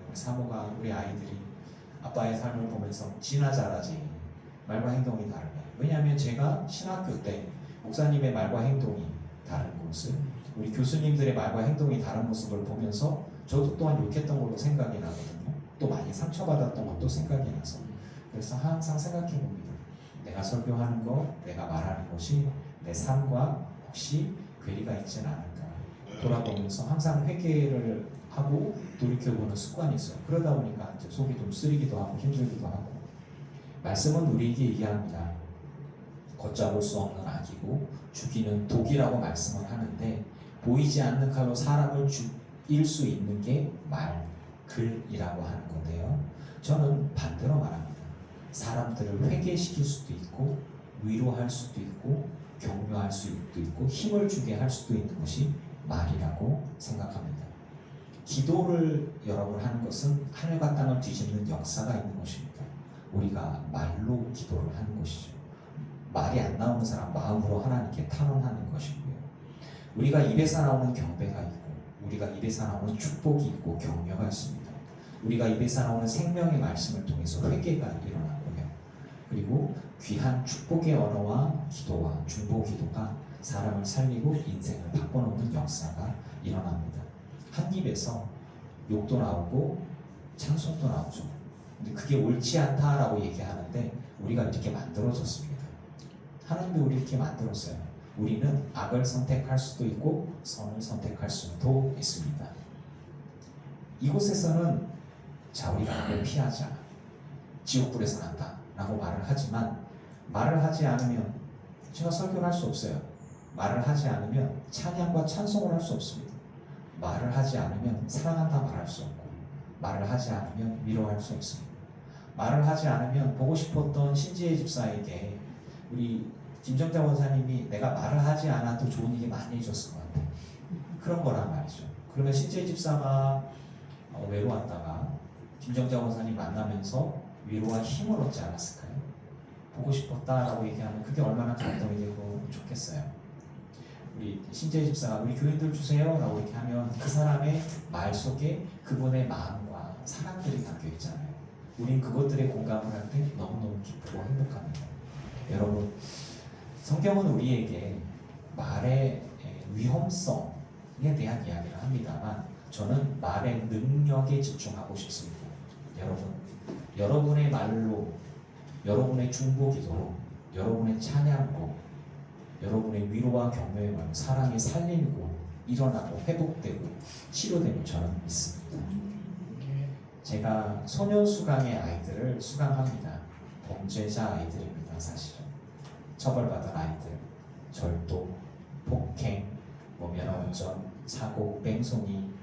[SPEAKER 1] 우리 사모가, 우리 아이들이 아빠의 삶을 보면서 지나 잘하지 말과 행동이 다르네. 왜냐하면 제가 신학교 때 목사님의 말과 행동이 다른 모습, 우리 교수님들의 말과 행동이 다른 모습을 보면서 저도 또한 욕했던 걸로 생각이 나거든요. 또 많이 상처받았던 것도 생각이 나서, 그래서 항상 생각해 봅니다. 내가 설교하는 것, 내가 말하는 것이 내 삶과 혹시 괴리가 있지는 않을까 돌아보면서 항상 회개를 하고 돌이켜보는 습관이 있어요. 그러다 보니까 이제 속이 좀 쓰리기도 하고 힘들기도 하고. 말씀은 우리에게 얘기합니다. 걷잡을 수 없는 악이고 죽이는 독이라고 말씀을 하는데, 보이지 않는 칼로 사람을 죽일 수 있는 게 말, 글이라고 하는 건데요. 저는 반대로 말합니다. 사람들을 회개시킬 수도 있고 위로할 수도 있고 격려할 수도 있고 힘을 주게 할 수도 있는 것이 말이라고 생각합니다. 기도를 여러분 하는 것은 하늘과 땅을 뒤집는 역사가 있는 것입니다. 우리가 말로 기도를 하는 것이죠. 말이 안 나오는 사람 마음으로 하나님께 탄원하는 것이고요. 우리가 입에서 나오는 경배가 있고 우리가 입에서 나오는 축복이 있고 격려가 있습니다. 우리가 입에서 나오는 생명의 말씀을 통해서 회개가 일어나고요. 그리고 귀한 축복의 언어와 기도와 중보 기도가 사람을 살리고 인생을 바꿔놓는 역사가 일어납니다. 한 입에서 욕도 나오고 찬송도 나오죠. 근데 그게 옳지 않다라고 얘기하는데 우리가 이렇게 만들어졌습니다. 하나님도 우리 이렇게 만들었어요. 우리는 악을 선택할 수도 있고 선을 선택할 수도 있습니다. 이곳에서는 자, 우리가 악을 피하자, 지옥불에서 난다 라고 말을 하지만, 말을 하지 않으면 제가 설교를 할 수 없어요. 말을 하지 않으면 찬양과 찬송을 할 수 없습니다. 말을 하지 않으면 사랑한다 말할 수 없고, 말을 하지 않으면 위로할 수 없습니다. 말을 하지 않으면 보고 싶었던 신지혜 집사에게 우리 김정자 원사님이 내가 말을 하지 않아도 좋은 얘기 많이 해줬을 것 같아요. 그런 거란 말이죠. 그러면 신지혜 집사가 외로웠다가 김정자 원사님 만나면서 위로와 힘을 얻지 않았을까요? 보고 싶었다라고 얘기하면 그게 얼마나 감동이 되고 좋겠어요. 우리 신재희 집사가 우리 교인들 주세요 라고 이렇게 하면 그 사람의 말 속에 그분의 마음과 사랑들이 담겨 있잖아요. 우린 그것들에 공감을 할 때 너무너무 기쁘고 행복합니다. 여러분, 성경은 우리에게 말의 위험성에 대한 이야기를 합니다만, 저는 말의 능력에 집중하고 싶습니다. 여러분의 말로, 여러분의 중보기도로, 여러분의 찬양으로, 여러분의 위로와 격려의 말로 사랑이 살리고 일어나고 회복되고 치료되고 저는 믿습니다. 제가 소년수강의 아이들을 수강합니다. 범죄자 아이들입니다. 사실은 처벌받은 아이들, 절도, 폭행, 면허운전, 사고, 뺑소니,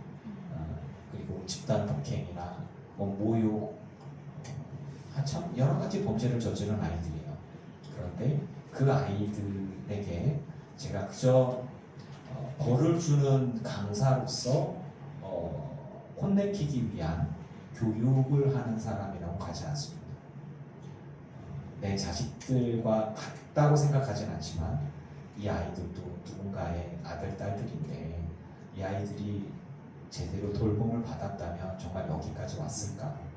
[SPEAKER 1] 그리고 집단 폭행이나 모욕, 참 여러 가지 범죄를 저지른 아이들이에요. 그런데 그 아이들에게 제가 그저 벌을 주는 강사로서 혼내키기 위한 교육을 하는 사람이라고 가지 않습니다. 내 자식들과 같다고 생각하진 않지만 이 아이들도 누군가의 아들, 딸들인데 이 아이들이 제대로 돌봄을 받았다면 정말 여기까지 왔을까?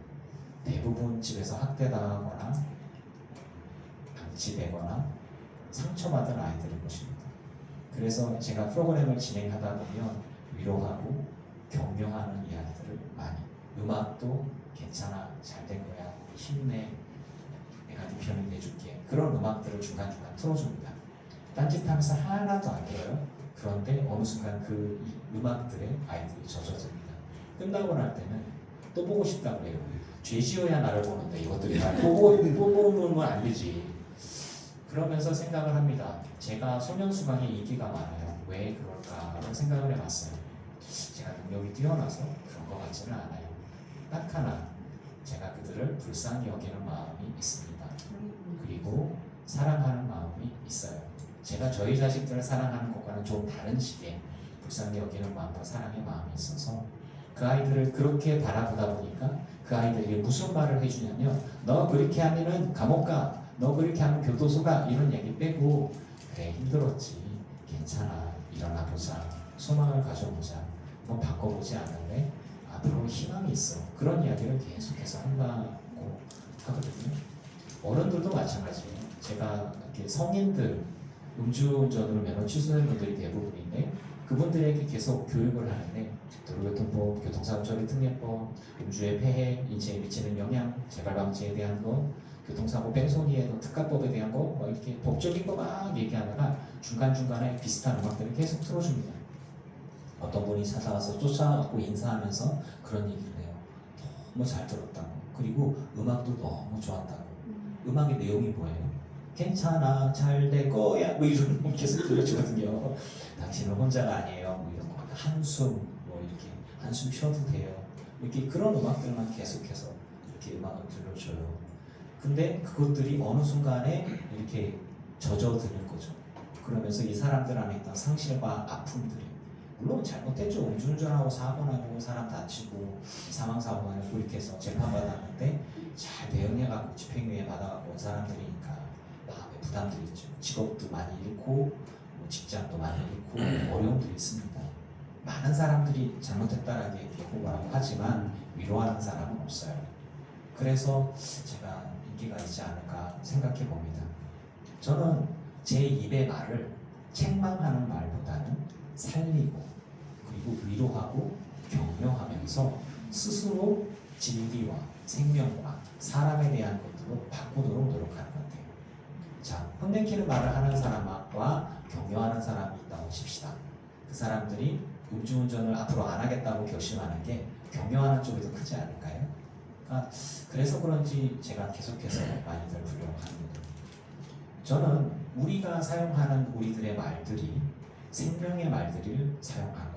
[SPEAKER 1] 대부분 집에서 학대당하거나 방치되거나 상처받은 아이들인 것입니다. 그래서 제가 프로그램을 진행하다 보면 위로하고 격려하는 이야기들을 많이, 음악도 괜찮아, 잘 된 거야, 힘내, 내가 네 편이 돼줄게, 그런 음악들을 중간중간 틀어줍니다. 딴짓하면서 하나도 안 들어요. 그런데 어느 순간 그 음악들에 아이들이 젖어듭니다. 끝나고 날 때는
[SPEAKER 3] 또 보고 싶다 그래요. 죄 지어야 나를 보는데 이것들이 날 보면 안 되지. 그러면서 생각을 합니다. 제가 소년수강에 인기가 많아요. 왜 그럴까라는 생각을 해봤어요. 제가 능력이 뛰어나서 그런 것 같지는 않아요. 딱 하나, 제가 그들을 불쌍히 여기는 마음이 있습니다. 그리고 사랑하는 마음이 있어요. 제가 저희 자식들을 사랑하는 것과는 좀 다른 식의 불쌍히 여기는 마음과 사랑의 마음이 있어서 그 아이들을 그렇게 바라보다 보니까 그 아이들이 무슨 말을 해주냐면 너 그렇게 하면은 감옥 가, 너 그렇게 하면 교도소 가, 이런 얘기 빼고 그래 힘들었지, 괜찮아, 일어나 보자, 소망을 가져보자, 뭐 바꿔보지 않을래? 앞으로 희망이 있어. 그런 이야기를 계속해서 한다고 하거든요. 어른들도 마찬가지예요. 제가 이렇게 성인들 음주운전으로 면허 취소된 분들이 대부분인데 그분들에게 계속 교육을 하는데 도로교통법, 교통사고 특례법, 음주의 폐해, 인체에 미치는 영향, 재발 방지에 대한 거, 교통사고 뺑소니에 특가법에 대한 거, 뭐 이렇게 법적인 거 막 얘기하다가 중간중간에 비슷한 음악들을 계속 틀어줍니다. 어떤 분이 찾아와서 쫓아가고 인사하면서 그런 얘기를 해요. 너무 잘 들었다고. 그리고 음악도 너무 좋았다고. 음악의 내용이 뭐예요? 괜찮아, 잘 될 거야, 뭐 이런 거 계속 들려주거든요. 당신은 혼자가 아니에요, 뭐 이런 거. 한숨, 뭐 이렇게 한숨 쉬어도 돼요. 이렇게 그런 음악들만 계속해서 이렇게 음악을 들려줘요. 근데 그것들이 어느 순간에 이렇게 젖어드는 거죠. 그러면서 이 사람들 안에 있던 상실과 아픔들이, 물론 잘못했죠. 음주운전하고 사고나고 사람 다치고 사망사고가 나고 이렇게 해서 재판받았는데 잘 대응해가고 집행유예 받아가고 온 사람들이니까 마음에 부담들이 있죠. 직업도 많이 잃고 뭐 직장도 많이 잃고 어려움들이 있습니다. 많은 사람들이 잘못했다라고 얘기하고 뭐라고 하지만 위로하는 사람은 없어요. 그래서 제가 인기가 있지 않을까 생각해 봅니다. 저는 제 입의 말을 책망하는 말보다는 살리고 그리고 위로하고 격려하면서 스스로 진리와 생명과 사람에 대한 것들로 바꾸도록 노력하는 것 같아요. 자, 혼내키는 말을 하는 사람과 격려하는 사람이 있다고 칩시다. 그 사람들이 음주운전을 앞으로 안 하겠다고 결심하는 게 격려하는 쪽이 더 크지 않을까요? 그러니까 그래서 그런지 제가 계속해서 많이들 부르려고 합니다. 저는 우리가 사용하는 우리들의 말들이 생명의 말들을 사용하고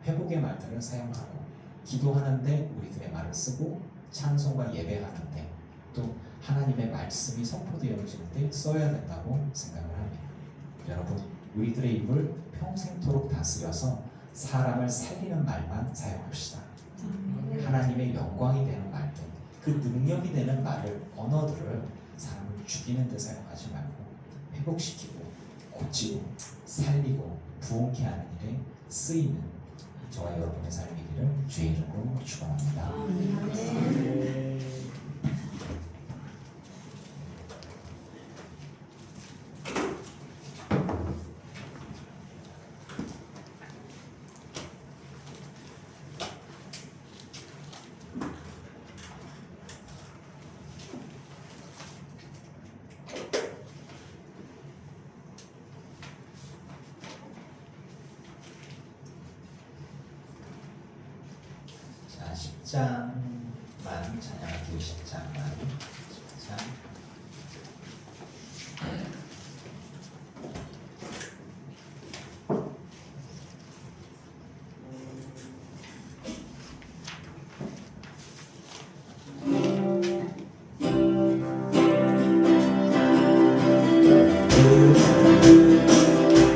[SPEAKER 3] 회복의 말들을 사용하고 기도하는데 우리들의 말을 쓰고 찬송과 예배하는데 또 하나님의 말씀이 선포되어지는데 써야 된다고 생각을 합니다. 여러분, 우리들의 입을 평생토록 다스려서 사람을 살리는 말만 사용합시다. 하나님의 영광이 되는 말들, 그 능력이 되는 말을, 언어들을 사람을 죽이는 데 사용하지 말고 회복시키고 고치고 살리고 부흥케 하는 일에 쓰이는 저와 여러분의 삶이기를 주의 이름으로 축원합니다. 자, 10장만 찬양할게요. 10장만. 10장.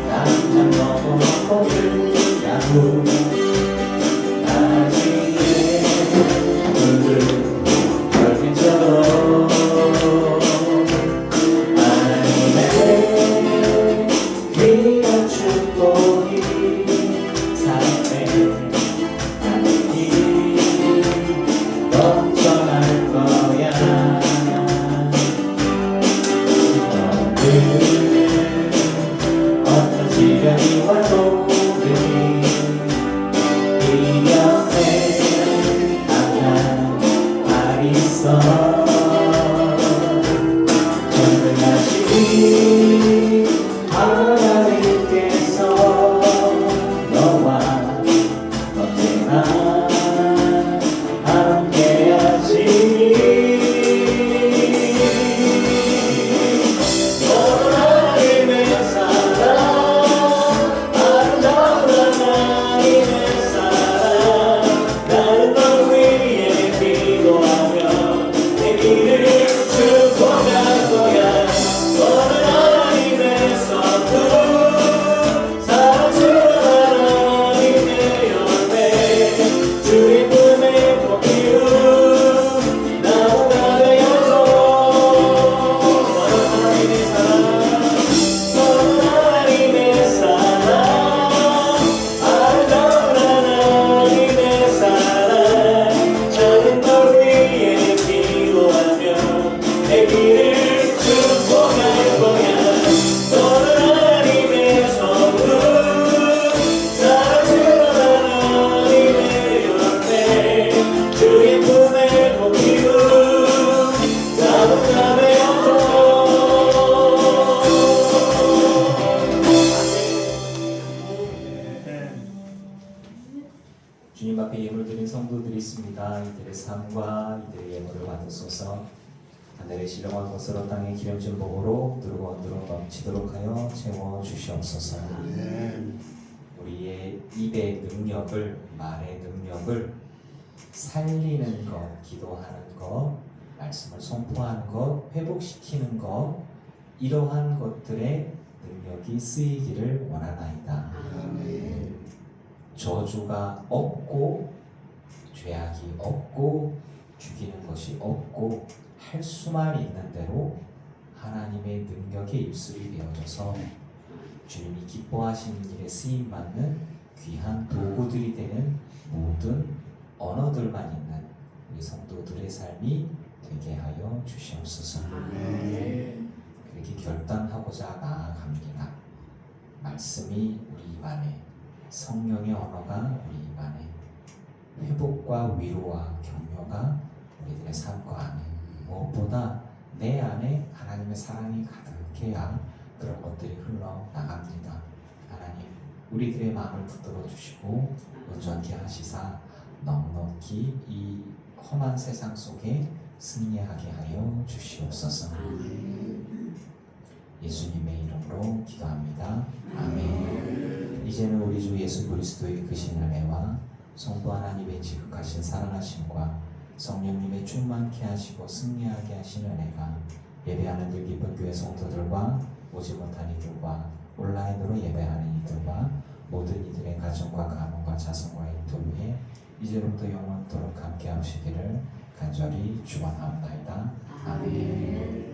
[SPEAKER 3] 남장 넘어 야구 어떤 시련이 와도 이 옆에 항상 발 있어. 전능하시니 하나님께서 너와 언제나 함께
[SPEAKER 1] 주옵소서. 하늘의 신령한 것으로 땅의 기름진 복으로 누르고 넘치도록 하여 채워 주시옵소서.
[SPEAKER 2] 아멘.
[SPEAKER 1] 우리의 입의 능력을, 말의 능력을 살리는 것, 기도하는 것, 말씀을 선포하는 것, 회복시키는 것, 이러한 것들의 능력이 쓰이기를 원하나이다.
[SPEAKER 2] 아멘.
[SPEAKER 1] 저주가 없고 죄악이 없고 죽이는 것이 없고 할 수만 있는 대로 하나님의 능력의 입술이 되어져서 주님이 기뻐하시는 일에 쓰임받는 귀한 도구들이 되는 모든 언어들만 있는 우리 성도들의 삶이 되게 하여 주시옵소서.
[SPEAKER 2] 아멘.
[SPEAKER 1] 그렇게 결단하고자 나아갑니다. 말씀이 우리 입안에, 성령의 언어가 우리 입안에, 회복과 위로와 격려가 우리들의 삶과 안에, 무엇보다 내 안에 하나님의 사랑이 가득해야 그런 것들이 흘러나갑니다. 하나님, 우리들의 마음을 붙들어 주시고 온전케 하시사 넉넉히 이 험한 세상 속에 승리하게 하여 주시옵소서. 예수님의 이름으로 기도합니다. 아멘. 이제는 우리 주 예수 그리스도의 크신 은혜와 성부 하나님의 지극하신 사랑하심과 성령님의 충만케 하시고 승리하게 하신 은혜가 예배하는 들 기쁜 교회 성도들과 오지 못한 이들과 온라인으로 예배하는 이들과 모든 이들의 가정과 가문과 자손과 인도위에 이제부터 영원토록 함께 하시기를 간절히 축원하옵나이다. 아멘.